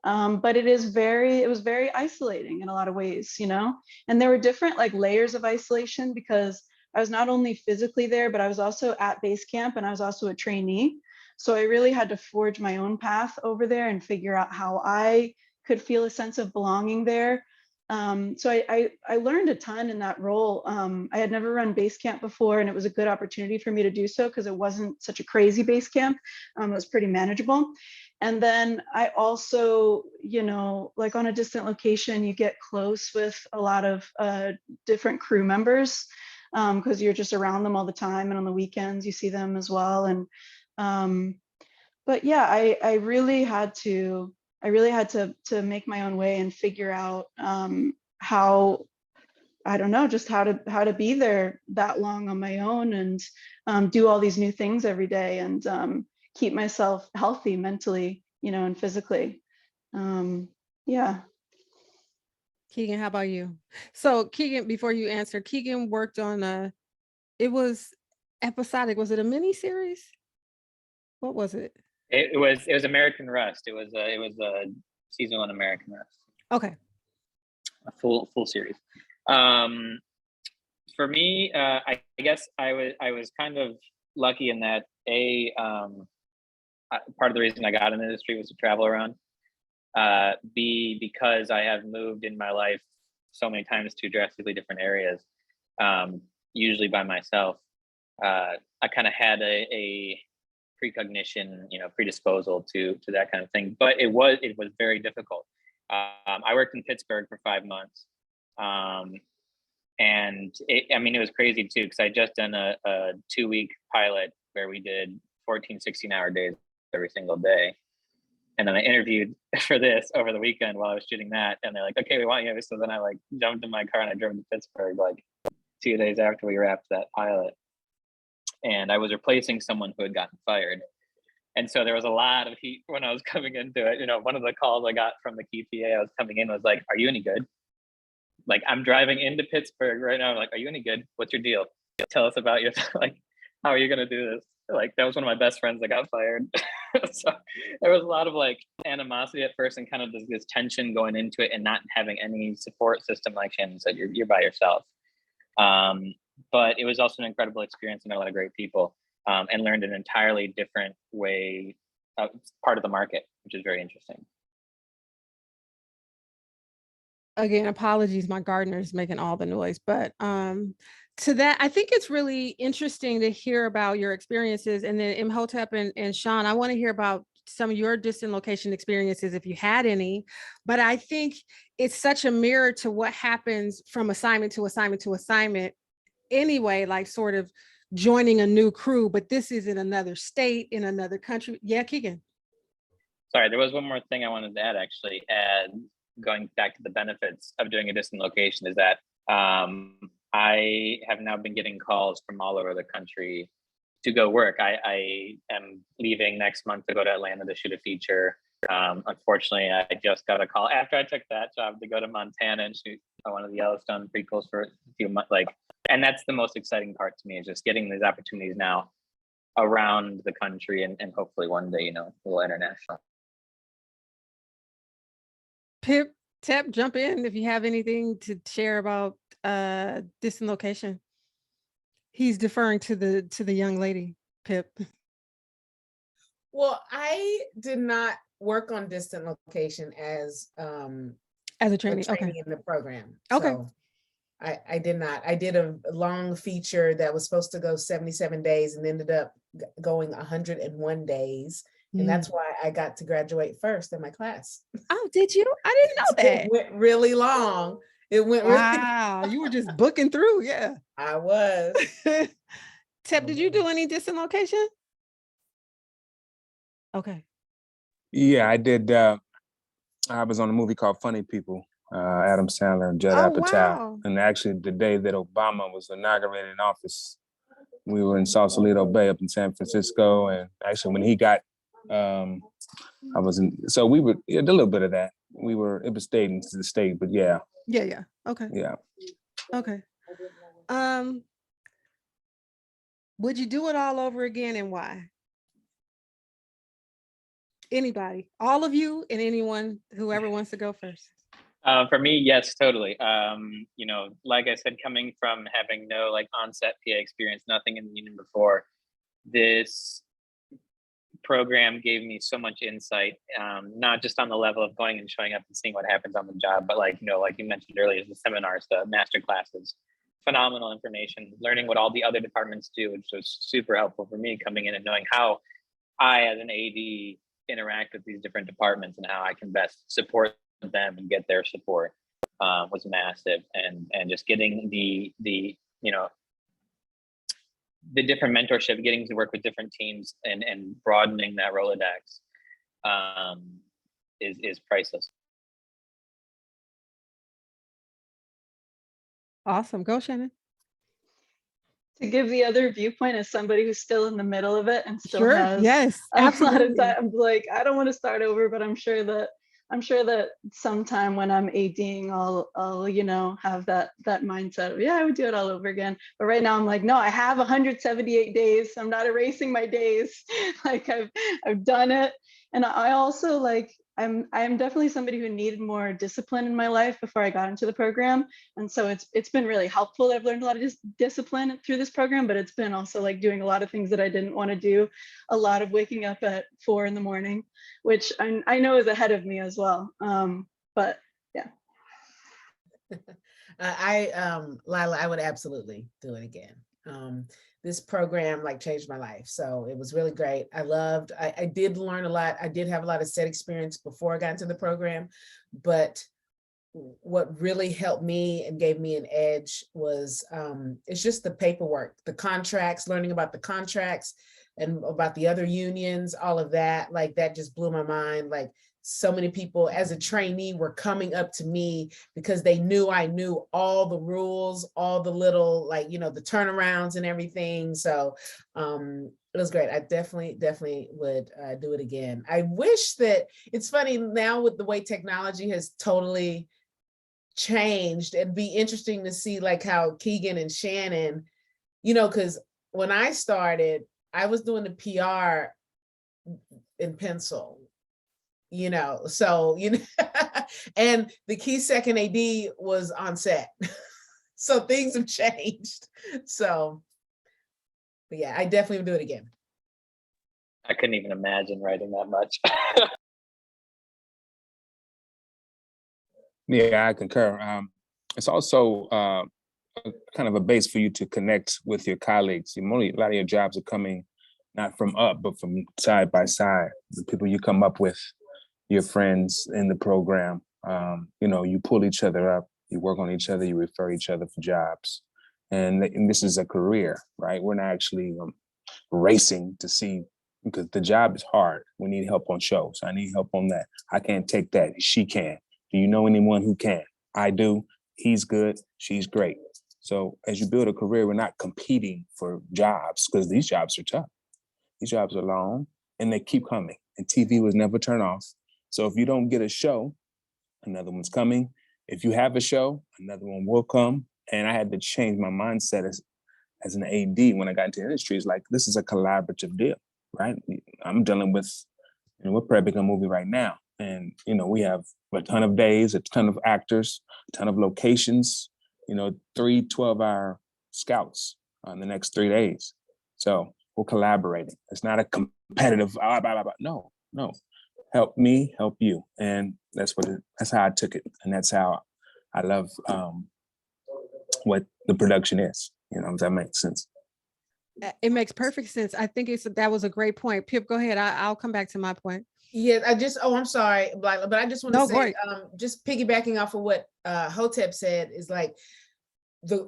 But it was very isolating in a lot of ways, you know? And there were different like layers of isolation because I was not only physically there, but I was also at base camp and I was also a trainee. So I really had to forge my own path over there and figure out how I could feel a sense of belonging there. So I learned a ton in that role. I had never run base camp before, and it was a good opportunity for me to do so because it wasn't such a crazy base camp. It was pretty manageable. And then I also, you know, like on a distant location, you get close with a lot of different crew members because you're just around them all the time. And on the weekends, you see them as well. And but yeah, I really had to make my own way and figure out how, I don't know, just how to be there that long on my own and do all these new things every day and keep myself healthy mentally, you know, and physically. Yeah. Keegan, how about you? So Keegan, before you answer, Keegan worked on it was episodic. Was it a mini series? What was it? It was American Rust. It was a season 1 American Rust. Okay. A full series. For me, I guess I was kind of lucky in that part of the reason I got in the industry was to travel around. B, because I have moved in my life so many times to drastically different areas, usually by myself. I kind of had a precognition, you know, predisposal to that kind of thing. But it was very difficult. I worked in Pittsburgh for 5 months. And it was crazy too, because I just done a 2-week pilot where we did 14, 16-hour days every single day. And then I interviewed for this over the weekend while I was shooting that. And they're like, okay, we want you. So then I like jumped in my car and I drove to Pittsburgh like 2 days after we wrapped that pilot. And I was replacing someone who had gotten fired. And so there was a lot of heat when I was coming into it. You know, one of the calls I got from the key PA I was coming in was like, are you any good? Like, I'm driving into Pittsburgh right now. I'm like, are you any good? What's your deal? Tell us about your, like, how are you going to do this? Like, that was one of my best friends that got fired. So there was a lot of like animosity at first and kind of this tension going into it and not having any support system. Like Shannon said, you're by yourself. But it was also an incredible experience and met a lot of great people, and learned an entirely different way, part of the market, which is very interesting. Again, apologies, my gardener is making all the noise, but to that, I think it's really interesting to hear about your experiences. And then Imhotep and Sean, I want to hear about some of your distant location experiences, if you had any. But I think it's such a mirror to what happens from assignment to assignment to assignment anyway, like sort of joining a new crew, but this is in another state, in another country. Yeah, Keegan. Sorry, there was one more thing I wanted to add, actually. And going back to the benefits of doing a distant location is that I have now been getting calls from all over the country to go work. I am leaving next month to go to Atlanta to shoot a feature. Unfortunately, I just got a call after I took that job to go to Montana and shoot one of the Yellowstone prequels for a few months. And that's the most exciting part to me, is just getting these opportunities now around the country and hopefully one day, you know, a little international. Pip, Tep, jump in if you have anything to share about distant location. He's deferring to the young lady, Pip. Well, I did not work on distant location as a trainee, okay, in the program. Okay. So I did not. I did a long feature that was supposed to go 77 days and ended up going 101 days. And that's why I got to graduate first in my class. Oh, did you? I didn't know that. It went really long. It went wow. You were just booking through. Yeah. I was. Tep, did you do any distant location? Okay. Yeah, I did. I was on a movie called Funny People, Adam Sandler and Judd Apatow. Wow. And actually the day that Obama was inaugurated in office, we were in Sausalito Bay up in San Francisco. And actually when he got, I was in, so we were, did a little bit of that. It was stayed in the state, but yeah. Yeah. Okay. Yeah. Okay. Would you do it all over again and why? Anybody, all of you, and anyone, whoever wants to go first. For me, yes, totally. You know, like I said, coming from having no like on-set PA experience, nothing in the union before, this program gave me so much insight, not just on the level of going and showing up and seeing what happens on the job, but like, you know, like you mentioned earlier, the seminars, the master classes, phenomenal information, learning what all the other departments do, which was super helpful for me coming in and knowing how I, as an AD, interact with these different departments and how I can best support them and get their support was massive. And just getting the you know, the different mentorship, getting to work with different teams and broadening that Rolodex is priceless. Awesome. Go, Shannon. To give the other viewpoint as somebody who's still in the middle of it and still has Yes, a lot of absolutely. time, I'm like, I don't want to start over, but I'm sure that sometime when I'm ADing, I'll you know, have that mindset of, yeah, I would do it all over again. But right now I'm like, no, I have 178 days. I'm not erasing my days. Like I've done it. And I also like, I'm definitely somebody who needed more discipline in my life before I got into the program. And so it's been really helpful. I've learned a lot of discipline through this program, but it's been also like doing a lot of things that I didn't want to do. A lot of waking up at 4 a.m, which I know is ahead of me as well. But yeah. Lila, I would absolutely do it again. This program like changed my life. So it was really great. I did learn a lot. I did have a lot of set experience before I got into the program, but what really helped me and gave me an edge was it's just the paperwork, the contracts, learning about the contracts and about the other unions, all of that. Like that just blew my mind. Like so many people as a trainee were coming up to me because they knew I knew all the rules, all the little, like, you know, the turnarounds and everything. So it was great. I definitely would do it again. I wish that, it's funny now with the way technology has totally changed, it'd be interesting to see like how Keegan and Shannon, you know, because when I started, I was doing the PR in pencil, you know, so, you know, and the key second AD was on set. So things have changed. So, but yeah, I definitely would do it again. I couldn't even imagine writing that much. Yeah, I concur. It's also kind of a base for you to connect with your colleagues. A lot of your jobs are coming not from up, but from side by side. The people you come up with, your friends in the program, you know, you pull each other up, you work on each other, you refer each other for jobs. And this is a career, right? We're not actually racing to see, because the job is hard. We need help on shows. I need help on that. I can't take that. She can. Do you know anyone who can? I do. He's good. She's great. So as you build a career, we're not competing for jobs, because these jobs are tough. These jobs are long and they keep coming, and TV was never turned off. So if you don't get a show, another one's coming. If you have a show, another one will come. And I had to change my mindset as an AD when I got into the industry. It's like, this is a collaborative deal, right? I'm dealing with, you know, we're prepping a movie right now. And, you know, we have a ton of days, a ton of actors, a ton of locations, you know, 3 12-hour scouts on the next 3 days. So we're collaborating. It's not a competitive, no. Help me, help you. And that's how I took it. And that's how I love what the production is. You know, if that makes sense. It makes perfect sense. I think that was a great point. Pip, go ahead. I'll come back to my point. Yeah, I'm sorry, but I just want to say, just piggybacking off of what Hotep said, is like,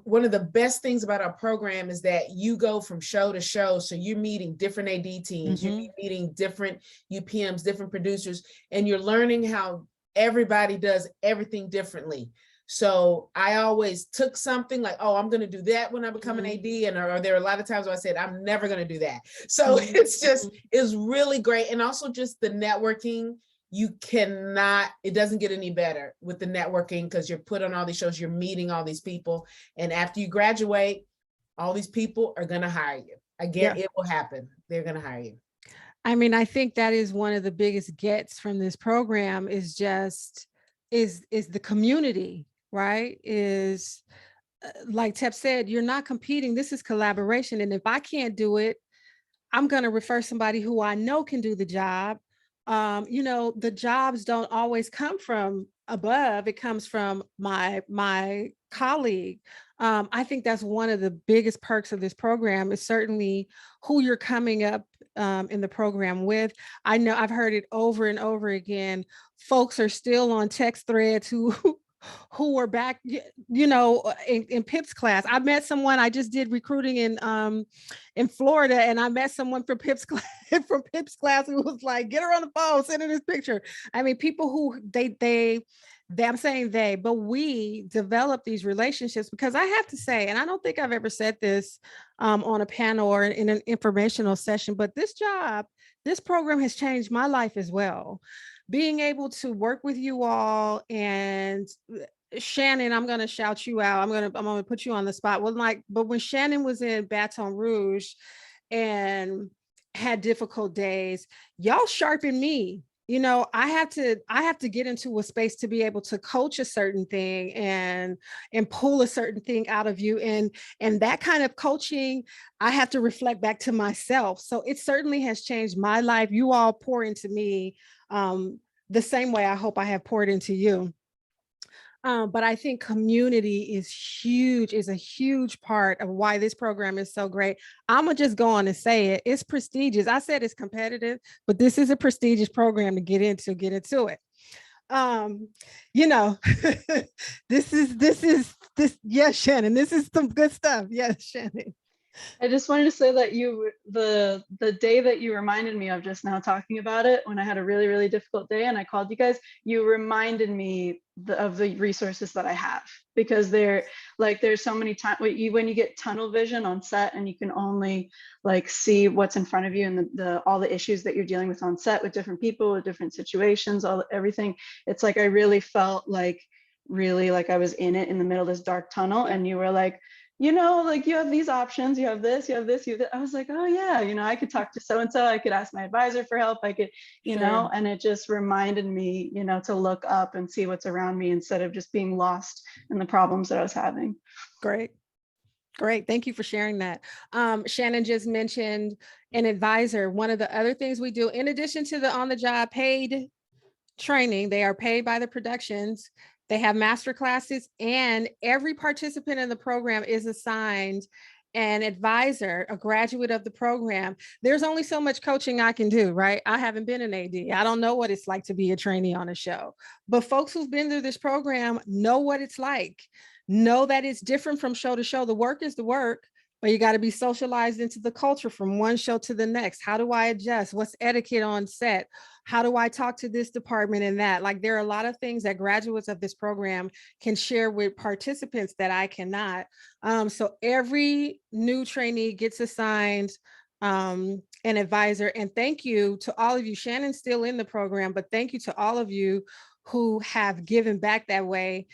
one of the best things about our program is that you go from show to show. So you're meeting different AD teams, you're meeting different UPMs, different producers, and you're learning how everybody does everything differently. So I always took something like, oh, I'm going to do that when I become an AD. And or there are a lot of times where I said, I'm never going to do that. So it's really great. And also just the networking. It doesn't get any better with the networking, because you're put on all these shows, you're meeting all these people. And after you graduate, all these people are going to hire you. Again, it will happen. They're going to hire you. I mean, I think that is one of the biggest gets from this program is just is the community, right? Is like Tep said, you're not competing. This is collaboration. And if I can't do it, I'm going to refer somebody who I know can do the job. You know, the jobs don't always come from above. It comes from my colleague. I think that's one of the biggest perks of this program is certainly who you're coming up in the program with. I know I've heard it over and over again. Folks are still on text threads who were back, you know, in Pip's class. I met someone, I just did recruiting in Florida, and I met someone from Pip's class who was like, get her on the phone, send her this picture. I mean, people who I'm saying they, but we develop these relationships because I have to say, and I don't think I've ever said this on a panel or in an informational session, but this program has changed my life as well. Being able to work with you all, and Shannon, I'm going to shout you out. I'm going to put you on the spot. But when Shannon was in Baton Rouge and had difficult days, y'all sharpened me. You know, I have to get into a space to be able to coach a certain thing and pull a certain thing out of you. And that kind of coaching, I have to reflect back to myself. So it certainly has changed my life. You all pour into me the same way I hope I have poured into you. But I think community is a huge part of why this program is so great. I'm gonna just go on and say it. It's prestigious. I said it's competitive, but this is a prestigious program to get into it. You know, this, yes, Shannon, this is some good stuff. Yes, Shannon. I just wanted to say that the day that you reminded me of just now talking about it, when I had a really, really difficult day and I called you guys, you reminded me of the resources that I have, because there's so many times when you get tunnel vision on set and you can only like see what's in front of you and all the issues that you're dealing with on set with different people, with different situations, everything. It's like I really felt like I was in the middle of this dark tunnel, and you were like, you know, like you have these options, you have this, you have this, you have that. I was like, oh yeah, you know, I could talk to so-and-so, I could ask my advisor for help, I could, you know, and it just reminded me, you know, to look up and see what's around me instead of just being lost in the problems that I was having. Great. Thank you for sharing that. Shannon just mentioned an advisor. One of the other things we do, in addition to the on-the-job paid training, they are paid by the productions. They have master classes, and every participant in the program is assigned an advisor, a graduate of the program. There's only so much coaching I can do, right? I haven't been an AD. I don't know what it's like to be a trainee on a show, but folks who've been through this program know what it's like, know that it's different from show to show. The work is the work, but you got to be socialized into the culture from one show to the next. How do I adjust? What's etiquette on set? How do I talk to this department and that? Like, there are a lot of things that graduates of this program can share with participants that I cannot. So every new trainee gets assigned an advisor. And thank you to all of you. Shannon's still in the program, but thank you to all of you who have given back that way.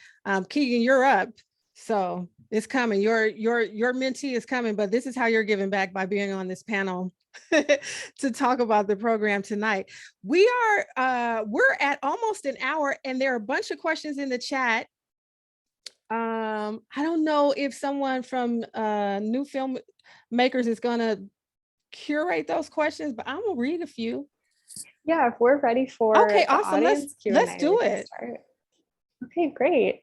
Keegan, you're up. So it's coming. Your mentee is coming, but this is how you're giving back, by being on this panel to talk about the program tonight. We're at almost an hour, and there are a bunch of questions in the chat. I don't know if someone from New Filmmakers is gonna curate those questions, but I'm gonna read a few. Yeah, if we're ready for okay, awesome. Let's do it. Okay, great.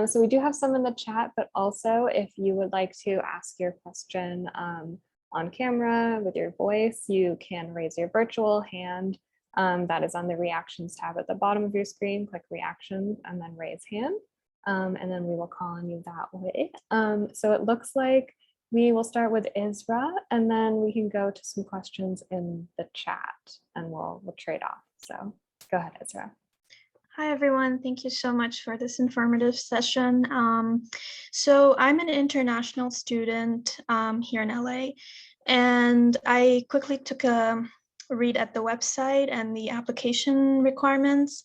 So we do have some in the chat, but also if you would like to ask your question on camera with your voice, you can raise your virtual hand. That is on the reactions tab at the bottom of your screen. Click reactions and then raise hand. And then we will call on you that way. So it looks like we will start with Isra, and then we can go to some questions in the chat, and we'll trade off. So go ahead, Isra. Hi, everyone. Thank you so much for this informative session. So I'm an international student here in LA, and I quickly took a read at the website and the application requirements.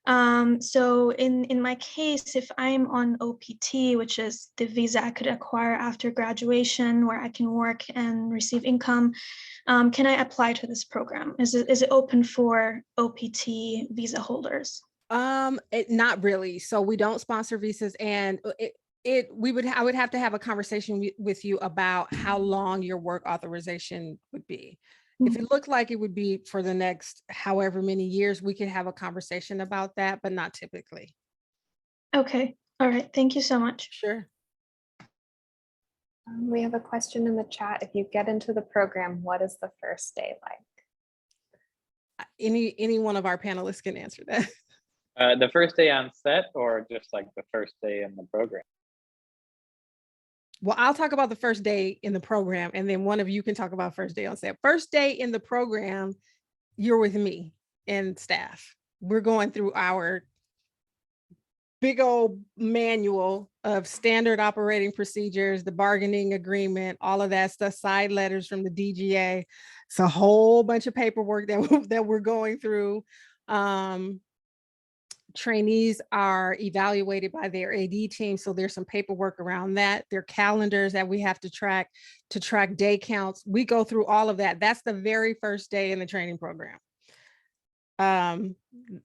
So in my case, if I'm on OPT, which is the visa I could acquire after graduation where I can work and receive income, can I apply to this program? Is it open for OPT visa holders? Not really. So we don't sponsor visas, and I would have to have a conversation with you about how long your work authorization would be. If it looked like it would be for the next however many years, we could have a conversation about that, but not typically. Okay. All right. Thank you so much. Sure. We have a question in the chat. If you get into the program, what is the first day like? Any one of our panelists can answer that. The first day on set, or just like the first day in the program? Well, I'll talk about the first day in the program, and then one of you can talk about first day on set. First day in the program, you're with me and staff. We're going through our big old manual of standard operating procedures, the bargaining agreement, all of that stuff, side letters from the DGA. It's a whole bunch of paperwork that we're going through. Trainees are evaluated by their AD team, so there's some paperwork around that. There are calendars that we have to track day counts. We go through all of that. That's the very first day in the training program. And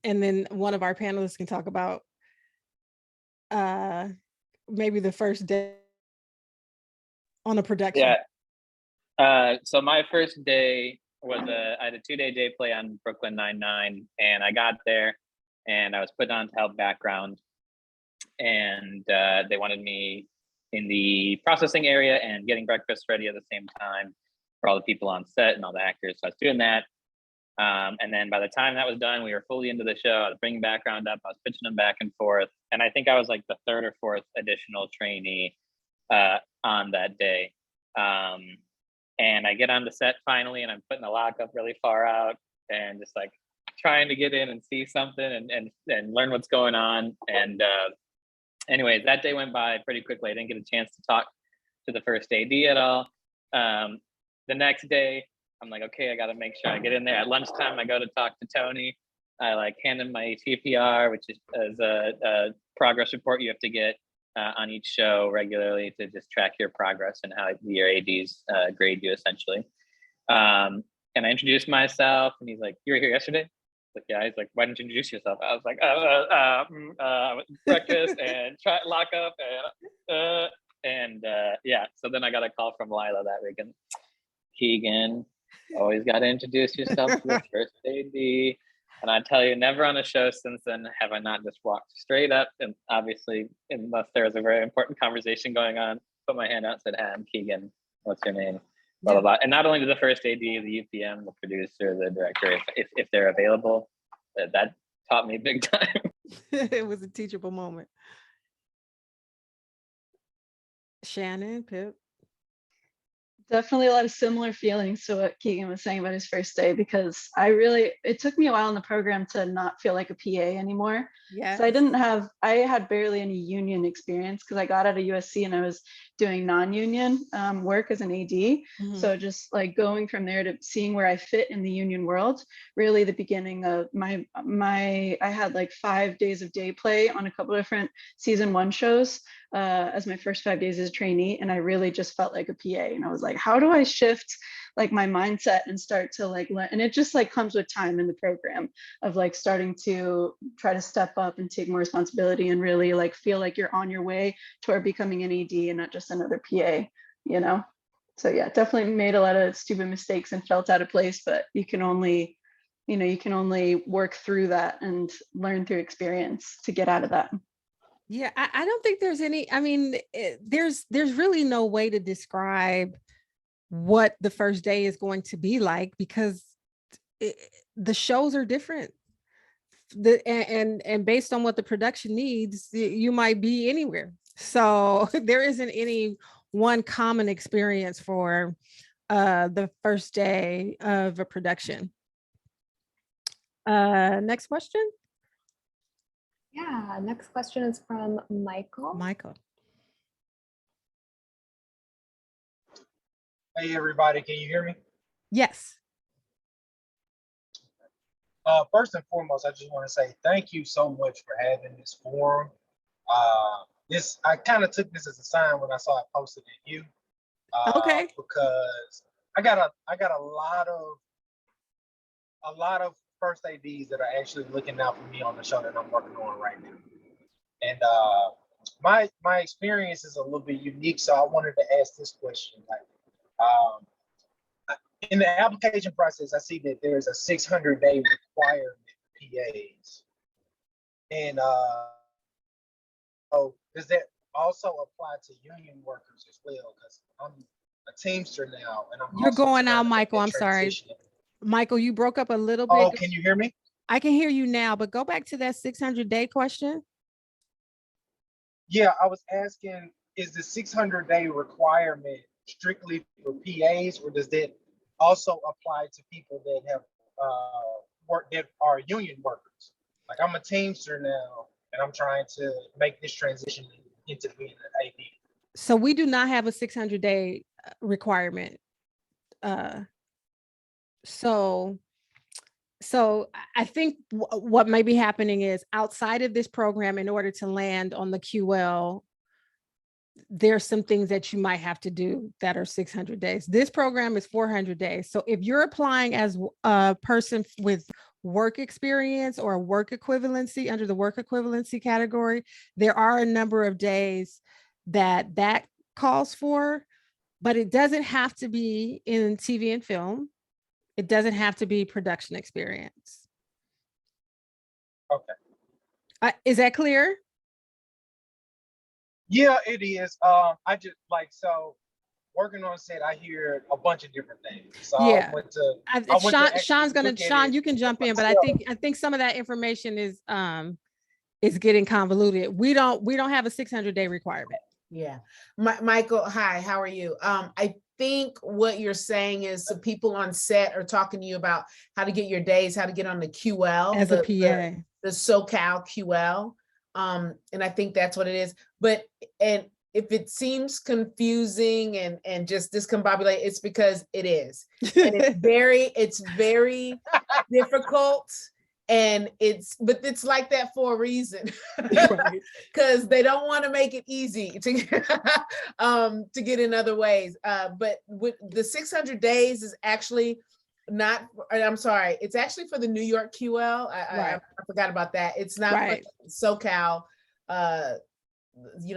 then one of our panelists can talk about maybe the first day on a production. Yeah. So my first day was I had a 2-day day play on Brooklyn Nine-Nine, and I got there and I was put on to help background, and they wanted me in the processing area and getting breakfast ready at the same time for all the people on set and all the actors. So I was doing that. And then by the time that was done, we were fully into the show. I was bringing background up. I was pitching them back and forth. And I think I was like the 3rd or 4th additional trainee on that day. And I get on the set finally, and I'm putting the lockup really far out and just like trying to get in and see something and learn what's going on. And anyways, that day went by pretty quickly. I didn't get a chance to talk to the first AD at all. The next day, I'm like, okay, I got to make sure I get in there. At lunchtime, I go to talk to Tony. I like hand him my TPR, which is a progress report you have to get on each show regularly to just track your progress and how your ADs grade you essentially. And I introduced myself, and he's like, "You were here yesterday?" Like, yeah. He's like, "Why didn't you introduce yourself?" I was like, breakfast and lock up and yeah. So then I got a call from Lila that week, and Keegan, always got to introduce yourself to the first AD. And I tell you, never on a show since then have I not just walked straight up, and obviously, unless there was a very important conversation going on, put my hand out and said, "Hi, I'm Keegan. What's your name?" Blah, blah, blah. And not only did the first AD, the UPM, the producer, the director, if they're available, that taught me big time. It was a teachable moment. Shannon, Pip. Definitely a lot of similar feelings to what Keegan was saying about his first day, because it took me a while in the program to not feel like a PA anymore. Yeah. So I had barely any union experience because I got out of USC and I was doing non-union work as an AD. Mm-hmm. So just like going from there to seeing where I fit in the union world, really the beginning of I had like 5 days of day play on a couple different season 1 shows as my first 5 days as a trainee. And I really just felt like a PA. And I was like, how do I shift like my mindset and start to like learn? And it just like comes with time in the program of like starting to try to step up and take more responsibility and really like feel like you're on your way toward becoming an AD and not just another PA, you know? So yeah, definitely made a lot of stupid mistakes and felt out of place, but you can only work through that and learn through experience to get out of that. Yeah, I don't think there's any, I mean, there's really no way to describe what the first day is going to be like, because the shows are different. And based on what the production needs, you might be anywhere. So there isn't any one common experience for the first day of a production. Next question. Yeah, next question is from Michael. Michael. Hey everybody, can you hear me? Yes. First and foremost, I just want to say thank you so much for having this forum. I kind of took this as a sign when I saw it posted in you. Okay. Because I got a lot of first ADs that are actually looking out for me on the show that I'm working on right now. And my experience is a little bit unique, so I wanted to ask this question. In the application process, I see that there's a 600-day requirement for PAs. And so does that also apply to union workers as well? Because I'm a Teamster now, and I'm You're also going trying out, to make Michael. that I'm sorry. transition. Michael, you broke up a little bit. Oh, can you hear me? I can hear you now, but go back to that 600-day question. Yeah, I was asking, is the 600-day requirement strictly for PAs, or does that also apply to people that have that are union workers? Like, I'm a Teamster now, and I'm trying to make this transition into being an AD. So we do not have a 600-day requirement. So I think what may be happening is outside of this program, in order to land on the QL, there's some things that you might have to do that are 600 days. This program is 400 days. So if you're applying as a person with work experience or work equivalency under the work equivalency category, there are a number of days that calls for, but it doesn't have to be in TV and film. It doesn't have to be production experience. Okay. Is that clear? Yeah, it is. I just so working on set, I hear a bunch of different things. So Yeah. Sean, you can jump in, but I think some of that information is getting convoluted. We don't have a 600-day requirement. Yeah. Michael, hi, how are you? I think what you're saying is some people on set are talking to you about how to get your days, how to get on the QL. As a PA. The SoCal QL. And I think that's what it is. And if it seems confusing and just discombobulated, it's because it is. And it's very difficult. And it's like that for a reason, because they don't want to make it easy to get in other ways. But with the 600 days is actually not, I'm sorry, it's actually for the New York QL. I forgot about that. It's not for SoCal,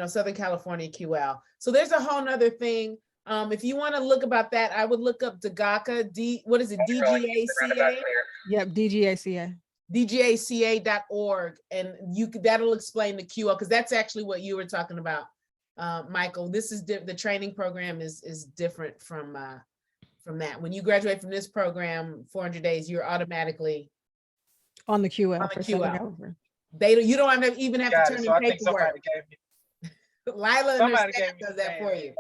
Southern California QL. So there's a whole nother thing. If you want to look about that, I would look up DGACA, what is it, DGACA? Yep, DGACA. DGACA.org, and that'll explain the QL, because that's actually what you were talking about, Michael. This is the training program is different from that. When you graduate from this program, 400 days, you're automatically on the QL. On the QL. You don't even have to turn in paperwork. Lila does that for you.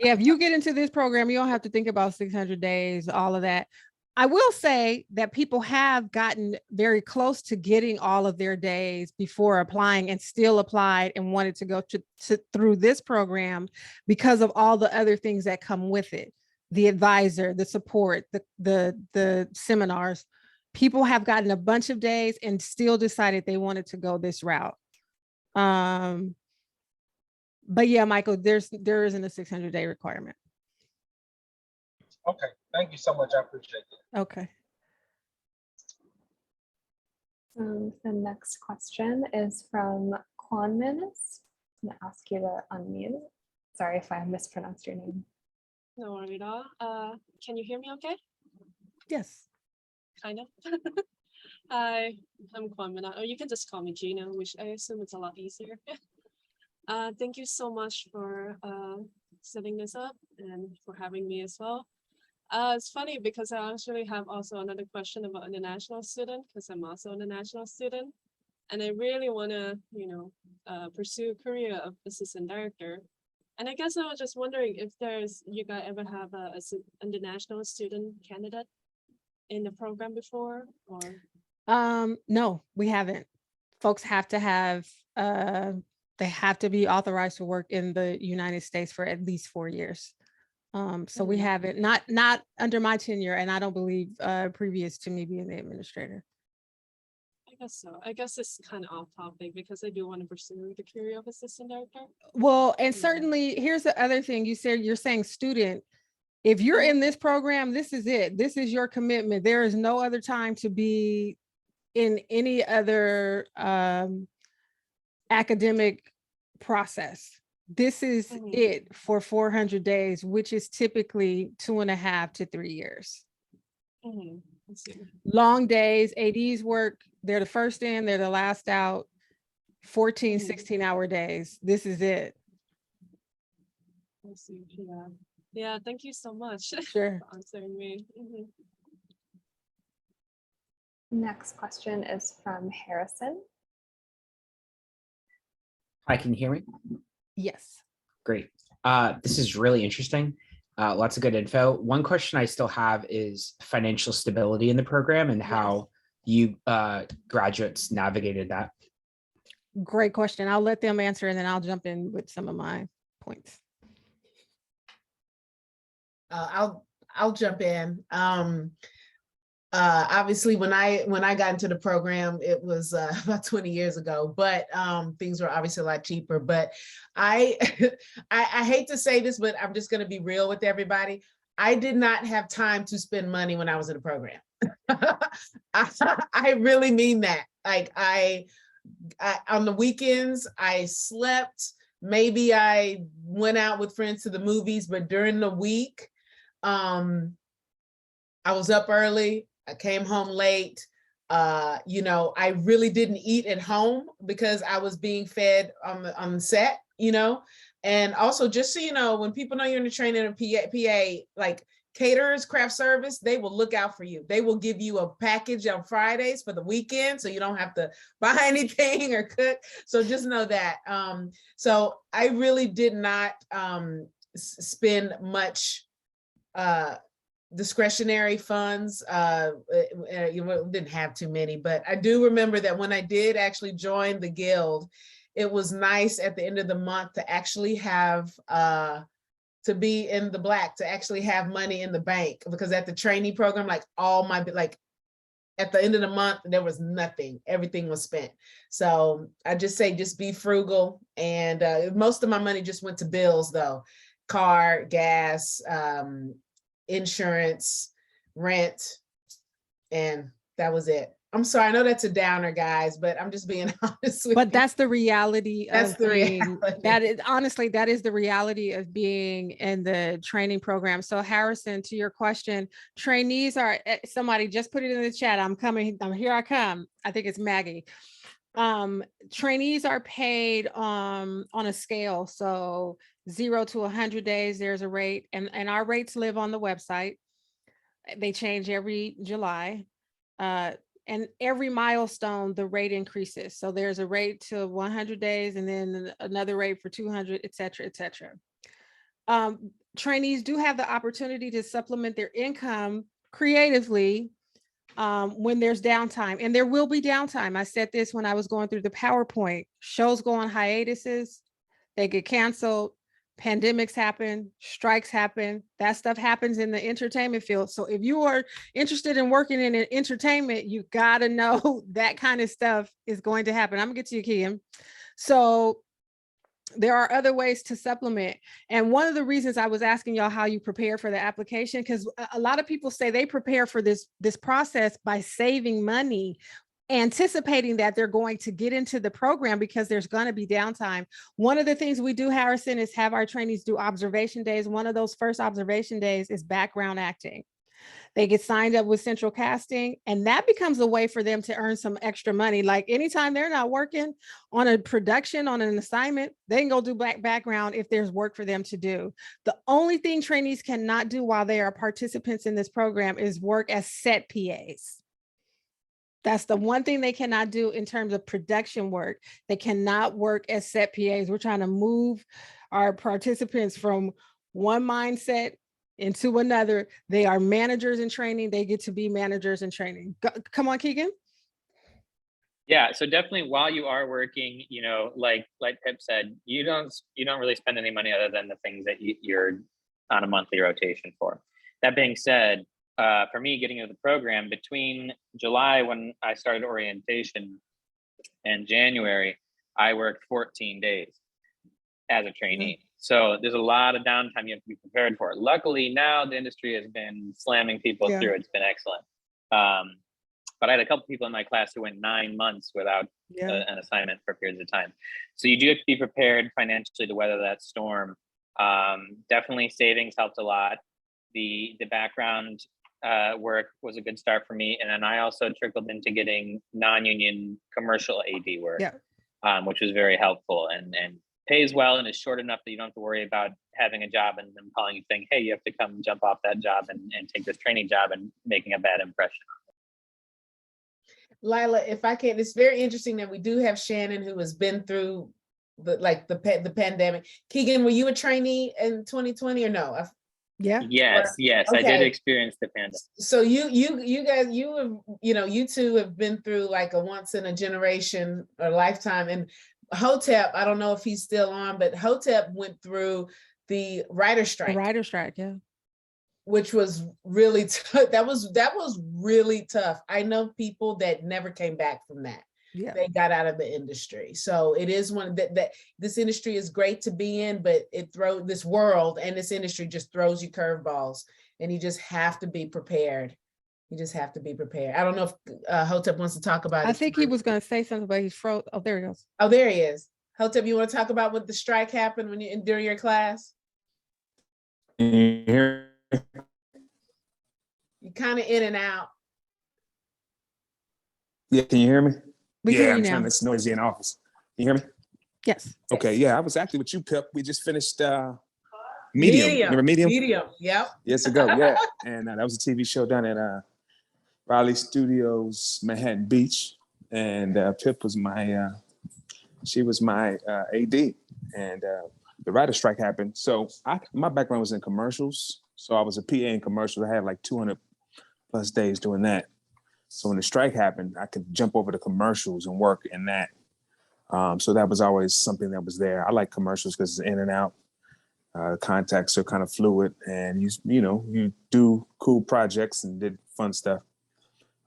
Yeah, if you get into this program, you don't have to think about 600 days, all of that. I will say that people have gotten very close to getting all of their days before applying and still applied and wanted to go through this program because of all the other things that come with it. The advisor, the support, the seminars. People have gotten a bunch of days and still decided they wanted to go this route. But yeah, Michael, there isn't a 600-day requirement. Okay, thank you so much. I appreciate it. Okay. The next question is from Quan Minis. I'm going to ask you to unmute. Sorry if I mispronounced your name. No worry at all. Can you hear me okay? Yes. Kind of. Hi, I'm Quan Minis. Or you can just call me Gina, which I assume it's a lot easier. Thank you so much for setting this up and for having me as well. It's funny because I actually have also another question about an international student, because I'm also an international student, and I really want to, pursue a career of assistant director. And I guess I was just wondering if you guys ever have an international student candidate in the program before, or? No, we haven't. Folks have to have, they have to be authorized to work in the United States for at least 4 years. So we haven't, not under my tenure, and I don't believe previous to me being the administrator. I guess so. I guess it's kind of off topic because I do want to pursue the career of assistant director. Well, and Yeah. certainly here's the other thing you said, you're saying student. If you're in this program, this is it. This is your commitment. There is no other time to be in any other academic process. This is it for 400 days, which is typically 2.5 to 3 years. Let's see. Long days, ADs work, they're the first in, they're the last out, 14, 16-hour days. This is it. Let's see. Yeah. Yeah. Thank you so much Sure. for answering me. Next question is from Harrison. Hi, can you hear me? Yes. Great. This is really interesting. Lots of good info. One question I still have is financial stability in the program and how you graduates navigated that. Great question. I'll let them answer and then I'll jump in with some of my points. I'll jump in. Obviously, when I got into the program, it was about 20 years ago, but things were obviously a lot cheaper. But I hate to say this, but I'm just going to be real with everybody. I did not have time to spend money when I was in the program. I really mean that. Like I on the weekends, I slept. Maybe I went out with friends to the movies, but during the week, I was up early. I came home late. You know, I really didn't eat at home because I was being fed on the set, you know. And also, just so you know, when people know you're in the training of PA, like caterers, craft service, they will look out for you. They will give you a package on Fridays for the weekend, so you don't have to buy anything or cook. So just know that. So I really did not spend much discretionary funds. You didn't have too many, but I do remember that when I did actually join the guild, it was nice at the end of the month to actually have to be in the black, to actually have money in the bank, because at the trainee program, like all my, like at the end of the month, there was nothing, everything was spent. So I just say, just be frugal. And most of my money just went to bills though, car, gas, insurance, rent, and that was it. I'm sorry, I know that's a downer, guys, but I'm just being honest with you. But that's the reality That's of the being, reality. that is, honestly, that is the reality of being in the training program. So Harrison, to your question, trainees are, somebody just put it in the chat. I'm coming, here I come. I think it's Maggie. Trainees are paid on a scale. So 0 to 100 days, there's a rate, and our rates live on the website. They change every July. And every milestone, the rate increases. So there's a rate to 100 days and then another rate for 200, et cetera, et cetera. Trainees do have the opportunity to supplement their income creatively when there's downtime, and there will be downtime. I said this when I was going through the PowerPoint. Shows go on hiatuses, they get canceled, pandemics happen, strikes happen, that stuff happens in the entertainment field. So if you are interested in working in entertainment, you gotta know that kind of stuff is going to happen. I'm gonna get to you, Kian. So there are other ways to supplement. And one of the reasons I was asking y'all how you prepare for the application, because a lot of people say they prepare for this process by saving money, anticipating that they're going to get into the program because there's going to be downtime. One of the things we do, Harrison, is have our trainees do observation days. One of those first observation days is background acting. They get signed up with central casting, and that becomes a way for them to earn some extra money. Like anytime they're not working on a production, on an assignment, they can go do background if there's work for them to do. The only thing trainees cannot do while they are participants in this program is work as set PAs. That's the one thing they cannot do in terms of production work. They cannot work as set PAs. We're trying to move our participants from one mindset into another. They are managers in training. They get to be managers in training. Come on, Keegan. Yeah, so definitely while you are working, you know, like Pip said, you don't really spend any money other than the things that you're on a monthly rotation for. That being said, for me, getting into the program between July when I started orientation and January, I worked 14 days as a trainee. So there's a lot of downtime you have to be prepared for. Luckily, now the industry has been slamming people through. It's been excellent. But I had a couple people in my class who went 9 months without an assignment for periods of time. So you do have to be prepared financially to weather that storm. Definitely savings helped a lot. The background work was a good start for me. And then I also trickled into getting non-union commercial AD work, which was very helpful and pays well and is short enough that you don't have to worry about having a job and them calling you saying, hey, you have to come jump off that job and take this training job and making a bad impression. Lila, if I can, it's very interesting that we do have Shannon who has been through the pandemic. Keegan, were you a trainee in 2020 or no? Yes, okay. I did experience the pandemic. So you guys, you two have been through like a once in a generation or lifetime. And Hotep, I don't know if he's still on, but Hotep went through the writer strike. The writer strike, which was really that was really tough. I know people that never came back from that. They got out of the industry. So it is one that this industry is great to be in, but this world and this industry just throws you curveballs, and you just have to be prepared. You just have to be prepared. I don't know if Hotep wants to talk about it. I think he was going to say something, but he's froze. Oh, there he goes. Oh, there he is. Hotep, you want to talk about what the strike happened during your class? Here. You kind of in and out. Yeah, can you hear me? We hear you now. Trying to, it's noisy in the office. Can you hear me? Yes. Okay, yeah, I was actually with you, Pip. We just finished Medium. Remember Medium? Medium, yep. Years ago, yeah. And that was a TV show down at Raleigh Studios, Manhattan Beach. And Pip was she was my AD. And the writer strike happened. So my background was in commercials. So I was a PA in commercials. I had like 200 plus days doing that. So when the strike happened, I could jump over to commercials and work in that. So that was always something that was there. I like commercials because it's in and out. Contacts are kind of fluid, and you do cool projects and did fun stuff.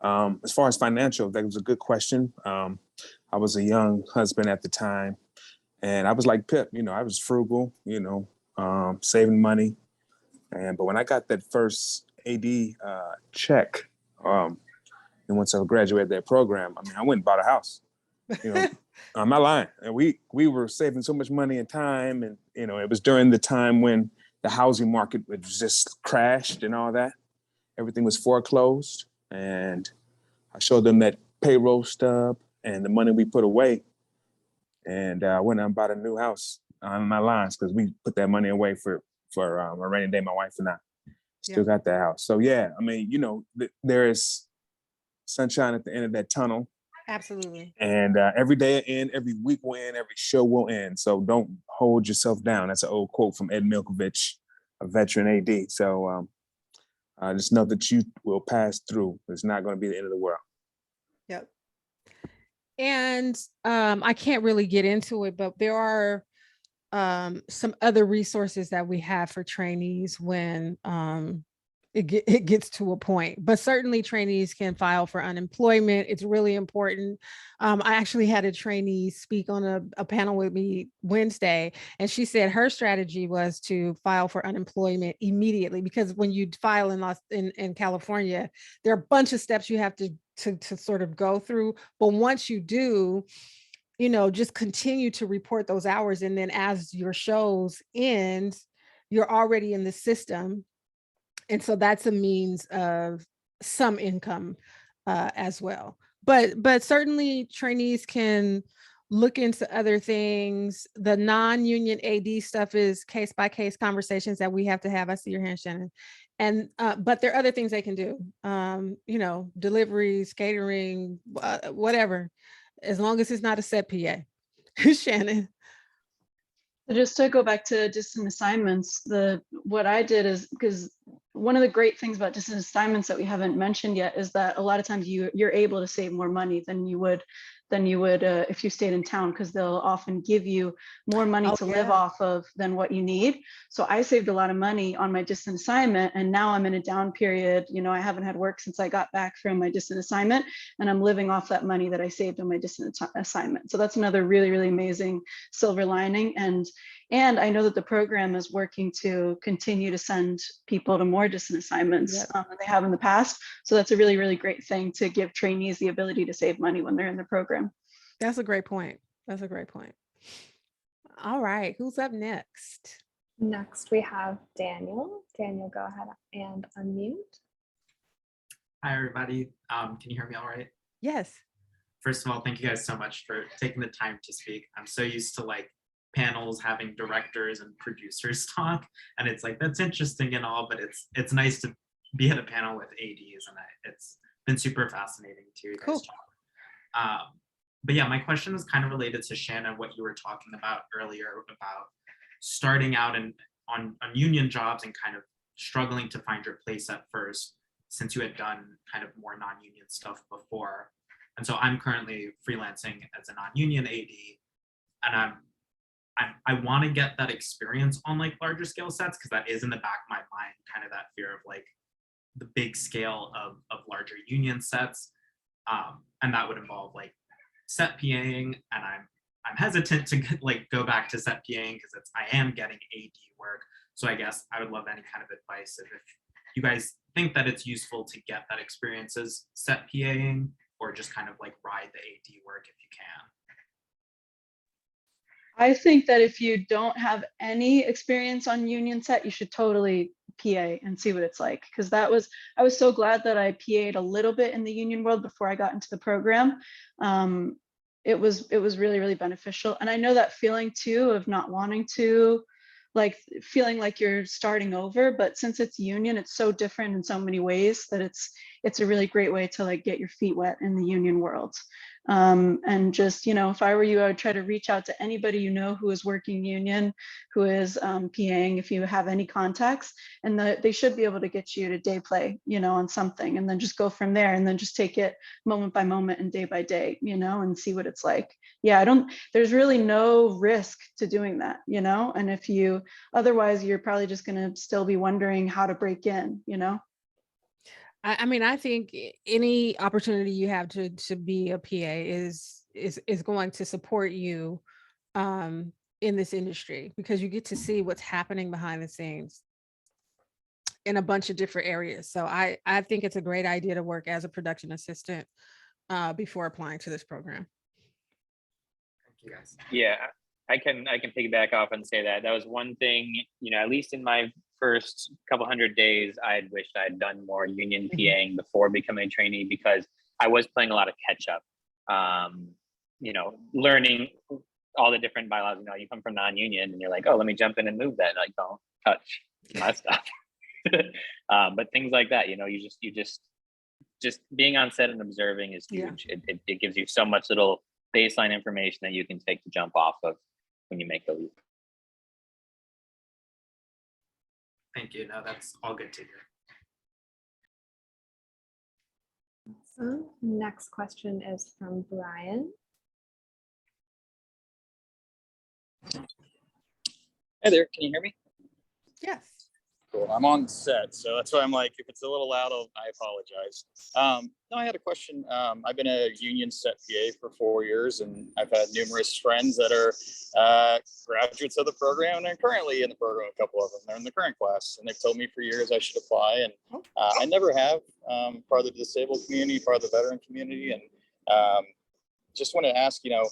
As far as financial, that was a good question. I was a young husband at the time, and I was like Pip. I was frugal. Saving money. But when I got that first AD check, and once I graduated that program, I went and bought a house. I'm not lying. And we were saving so much money and time, and it was during the time when the housing market was just crashed and all that. Everything was foreclosed, and I showed them that payroll stub and the money we put away, and I went and bought a new house on my lines because we put that money away for a rainy day. My wife and I still got that house. So yeah, there is sunshine at the end of that tunnel. Absolutely. And every day will end, every week will end, every show will end. So don't hold yourself down. That's an old quote from Ed Milkovich, a veteran AD. So just know that you will pass through. It's not going to be the end of the world. Yep. And I can't really get into it, but there are some other resources that we have for trainees when it gets to a point. But certainly trainees can file for unemployment. It's really important. I actually had a trainee speak on a panel with me Wednesday, and she said her strategy was to file for unemployment immediately, because when you file in California, there are a bunch of steps you have to sort of go through. But once you do, just continue to report those hours. And then as your shows end, you're already in the system. And so that's a means of some income as well. But certainly trainees can look into other things. The non-union AD stuff is case-by-case conversations that we have to have. I see your hand, Shannon. And but there are other things they can do. Deliveries, catering, whatever, as long as it's not a set PA. Shannon. Just to go back to distant assignments, what I did is, because one of the great things about distant assignments that we haven't mentioned yet is that a lot of times you're able to save more money than than you would if you stayed in town, because they'll often give you more money Oh, to live yeah. off of than what you need. So I saved a lot of money on my distant assignment, and now I'm in a down period. You know, I haven't had work since I got back from my distant assignment, and I'm living off that money that I saved on my distant assignment. So that's another really, really amazing silver lining. And I know that the program is working to continue to send people to more distant assignments Yep. than they have in the past. So that's a really, really great thing to give trainees the ability to save money when they're in the program. That's a great point. That's a great point. All right, who's up next? Next, we have Daniel. Daniel, go ahead and unmute. Hi, everybody. Can you hear me all right? Yes. First of all, thank you guys so much for taking the time to speak. I'm so used to like panels having directors and producers talk, and it's like, that's interesting and all, but it's nice to be at a panel with ADs, and it's been super fascinating to hear you guys talk. But yeah, my question is kind of related to Shannon, what you were talking about earlier about starting out on union jobs and kind of struggling to find your place at first, since you had done kind of more non-union stuff before. And so I'm currently freelancing as a non-union AD, and I want to get that experience on like larger scale sets, because that is in the back of my mind, kind of that fear of like the big scale of larger union sets. And that would involve like set PAing, and I'm hesitant to like go back to set PAing because I am getting AD work. So I guess I would love any kind of advice if you guys think that it's useful to get that experience as set PAing, or just kind of like ride the AD work if you can. I think that if you don't have any experience on union set, you should totally PA and see what it's like. Because I was so glad that I PA'd a little bit in the union world before I got into the program. It was really, really beneficial. And I know that feeling too of not wanting to, like feeling like you're starting over, but since it's union, it's so different in so many ways that it's a really great way to like get your feet wet in the union world. And just, you know, if I were you, I would try to reach out to anybody you know who is working union, who is PAing, if you have any contacts, and they should be able to get you to day play, you know, on something, and then just go from there, and then just take it moment by moment and day by day, you know, and see what it's like. Yeah, there's really no risk to doing that, you know, and if you, otherwise you're probably just going to still be wondering how to break in, you know. I mean, I think any opportunity you have to be a PA is going to support you in this industry, because you get to see what's happening behind the scenes in a bunch of different areas. So I think it's a great idea to work as a production assistant before applying to this program. Thank you guys. Yeah, I can piggyback off and say that was one thing, you know, at least in my first couple hundred days, I had wished I'd done more union PAing before becoming a trainee, because I was playing a lot of catch up, you know, learning all the different bylaws. You know, you come from non-union and you're like, oh, let me jump in and move that. And like, don't touch my stuff. But things like that, you know, you just being on set and observing is huge. Yeah. It gives you so much little baseline information that you can take to jump off of when you make the leap. Thank you. No, that's all good to hear. Awesome. Next question is from Brian. Hey there, can you hear me? Yes. Cool. I'm on set, so that's why I'm like, if it's a little loud, I apologize. No, I had a question. I've been a union set PA for 4 years, and I've had numerous friends that are graduates of the program and are currently in the program. A couple of them, they're in the current class, and they've told me for years I should apply, and I never have. Part of the disabled community, part of the veteran community, and just want to ask, you know,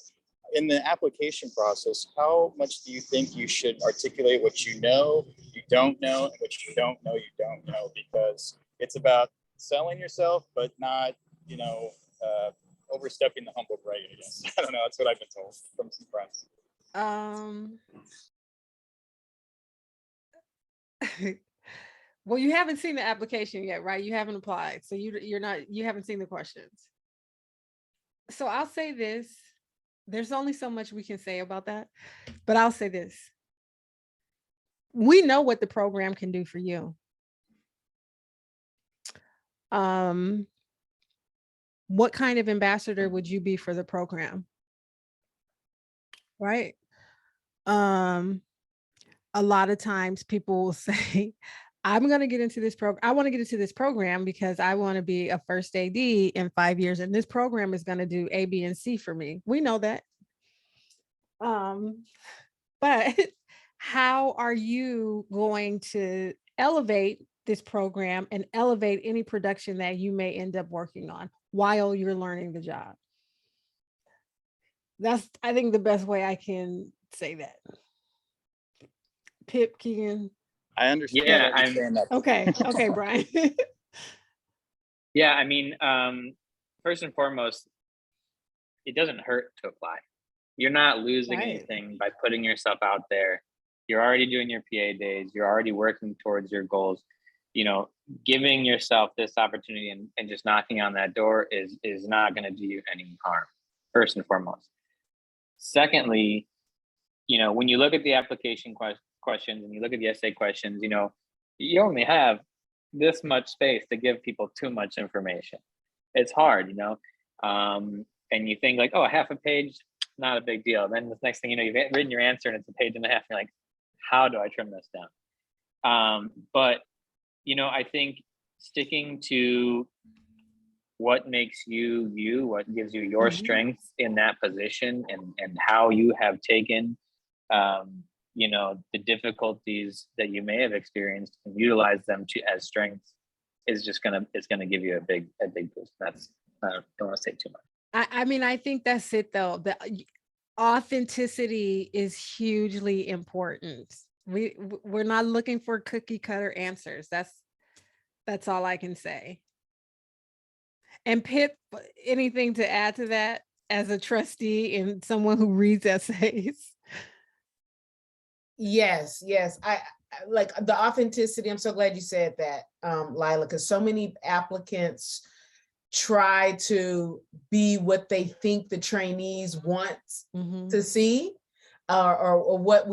in the application process, how much do you think you should articulate what you know, you don't know, and what you don't know, you don't know? Because it's about selling yourself, but not, you know, overstepping the humble brag, I guess. I don't know. That's what I've been told from some friends. Well, you haven't seen the application yet, right? You haven't applied, so you haven't seen the questions. So I'll say this. There's only so much we can say about that, but I'll say this. We know what the program can do for you. what kind of ambassador would you be for the program? Right. A lot of times people will say, I'm going to get into this program. I want to get into this program because I want to be a first AD in 5 years. And this program is going to do A, B, and C for me. We know that. But how are you going to elevate this program and elevate any production that you may end up working on while you're learning the job? That's, I think, the best way I can say that. Pip, Keegan. I understand. Yeah, I understand that. Okay. Okay, Brian. Yeah, I mean, first and foremost, it doesn't hurt to apply. You're not losing Right. anything by putting yourself out there. You're already doing your PA days. You're already working towards your goals. You know, giving yourself this opportunity and just knocking on that door is not going to do you any harm, first and foremost. Secondly, you know, when you look at the application questions and you look at the essay questions, you know, you only have this much space to give people too much information. It's hard, you know, and you think like, oh, half a page, not a big deal. Then the next thing you know, you've written your answer and it's a page and a half. You're like, how do I trim this down? But, you know, I think sticking to what makes you you, what gives you your strengths in that position, and how you have taken, you know, the difficulties that you may have experienced and utilize them as strengths is just gonna give you a big boost. That's I don't want to say too much. I mean, I think that's it though. The authenticity is hugely important. We're not looking for cookie cutter answers. That's all I can say. And Pip, anything to add to that as a trustee and someone who reads essays? Yes, I like the authenticity. I'm so glad you said that, Lila, because so many applicants try to be what they think the trainees want to see, or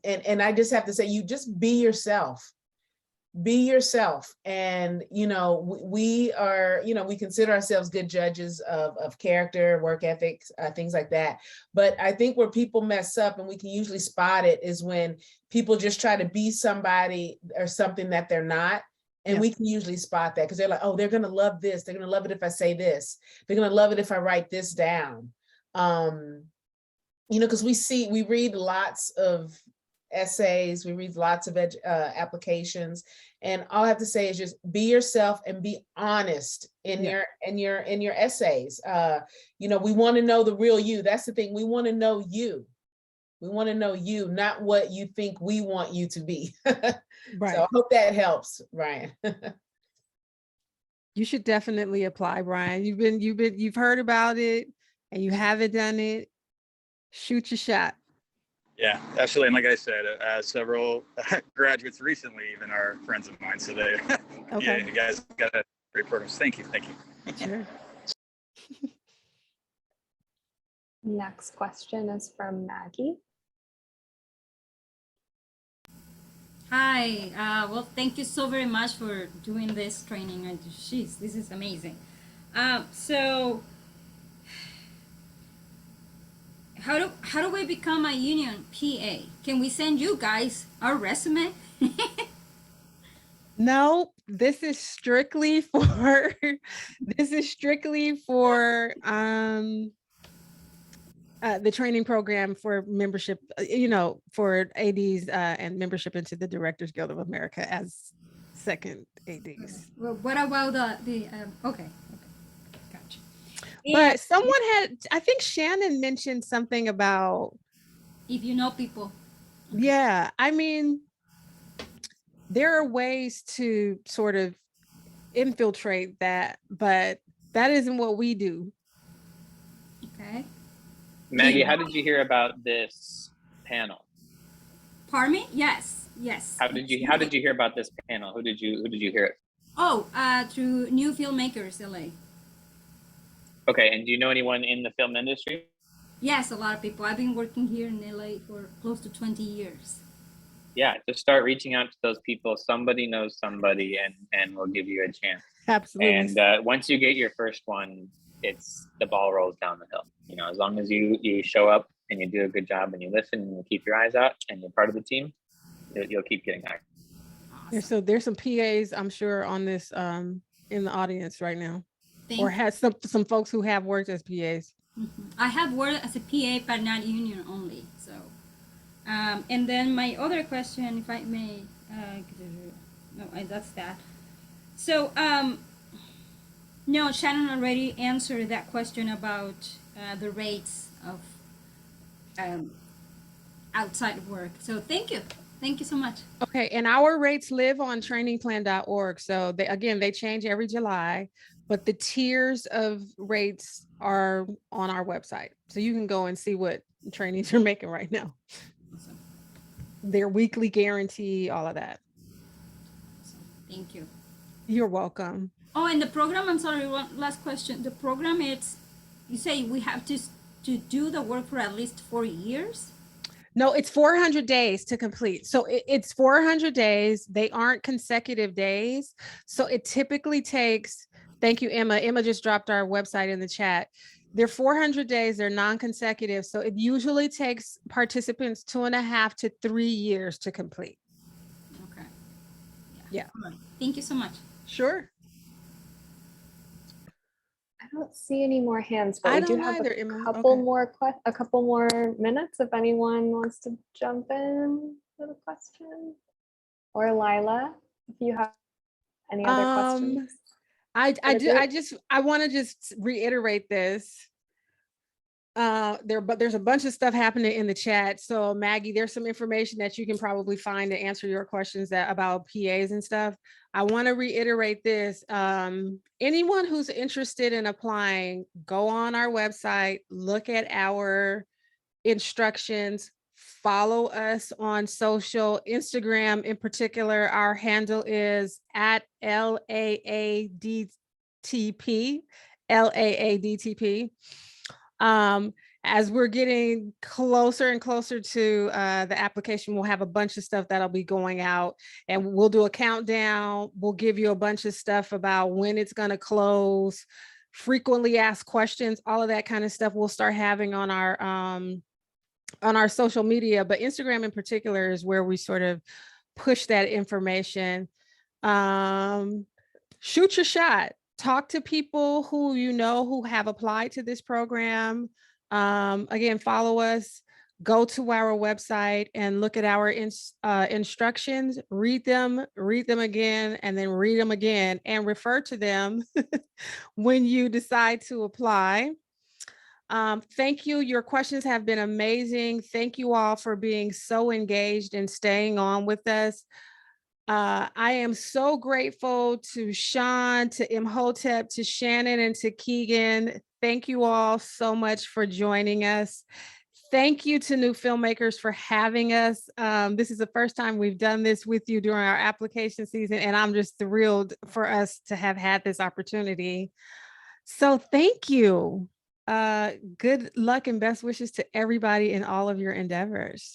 and I just have to say, you just be yourself. Be yourself. And, you know, we are, you know, we consider ourselves good judges of character, work ethics, things like that. But I think where people mess up, and we can usually spot it, is when people just try to be somebody or something that they're not. And we can usually spot that because they're like, oh, they're going to love this. They're going to love it if I say this. They're going to love it if I write this down. You know, because we read lots of essays, we read lots of applications, and all I have to say is just be yourself and be honest in your essays. You know, we want to know the real you. That's the thing. We want to know you. We want to know you, not what you think we want you to be. Right. So I hope that helps, Brian. You should definitely apply, Brian. You've heard about it and you haven't done it. Shoot your shot. Yeah, absolutely. And like I said, several graduates recently even are friends of mine. So they, Okay. yeah, you guys got a great program. Thank you. Sure. Next question is from Maggie. Hi, well, thank you so very much for doing this training. And jeez, this is amazing. So how do we become a union PA? Can we send you guys our resume? No, this is strictly for the training program for membership, you know, for ADs and membership into the Directors Guild of America as second ADs. Well, what about the okay, gotcha. But someone had, I think Shannon mentioned something about if you know people. Yeah, I mean, there are ways to sort of infiltrate that, but that isn't what we do. Okay. Maggie, how did you hear about this panel? Pardon me? Yes. How did you hear about this panel? Who did you hear it? Oh, through NewFilmmakers LA. Okay, and do you know anyone in the film industry? Yes, a lot of people. I've been working here in LA for close to 20 years. yeah, just start reaching out to those people. Somebody knows somebody, and we'll give you a chance. Absolutely. And once you get your first one, it's the ball rolls down the hill. You know, as long as you show up and you do a good job and you listen and you keep your eyes out and you're part of the team, you'll keep getting hired. There's some PAs, I'm sure, on this in the audience right now, or Thank has some folks who have worked as PAs. I have worked as a PA, but not union only. So, and then my other question, if I may, no, that's that. So, no, Shannon already answered that question about the rates of outside work. So thank you so much. Okay, and our rates live on trainingplan.org. So they change every July, but the tiers of rates are on our website. So you can go and see what trainees are making right now. Awesome. Their weekly guarantee, all of that. Awesome. Thank you. You're welcome. Oh, and the program, I'm sorry, one last question. The program, you say we have to do the work for at least 4 years? No, it's 400 days to complete. So it's 400 days. They aren't consecutive days. So it typically takes, thank you, Emma. Emma just dropped our website in the chat. They're 400 days, they're non-consecutive. So it usually takes participants 2.5 to 3 years to complete. Okay. Yeah. All right. Thank you so much. Sure. I don't see any more hands, but I we do don't have either, a Emma. couple Okay. a couple more minutes if anyone wants to jump in with a question. Or Lila, if you have any other questions. I want to just reiterate this. There's a bunch of stuff happening in the chat. So Maggie, there's some information that you can probably find to answer your questions about PAs and stuff. I want to reiterate this. Anyone who's interested in applying, go on our website, look at our instructions, follow us on social. Instagram in particular, our handle is at LAADTP. As we're getting closer and closer to the application, we'll have a bunch of stuff that'll be going out, and we'll do a countdown. We'll give you a bunch of stuff about when it's going to close, frequently asked questions, all of that kind of stuff we'll start having on our social media. But Instagram in particular is where we sort of push that information. Shoot your shot. Talk to people who you know who have applied to this program. Again, follow us, go to our website and look at our instructions, read them again, and then read them again and refer to them when you decide to apply. Thank you. Your questions have been amazing. Thank you all for being so engaged and staying on with us. I am so grateful to Sean, to Imhotep, to Shannon, and to Keegan. Thank you all so much for joining us. Thank you to New Filmmakers for having us. This is the first time we've done this with you during our application season, and I'm just thrilled for us to have had this opportunity. So thank you. Good luck and best wishes to everybody in all of your endeavors.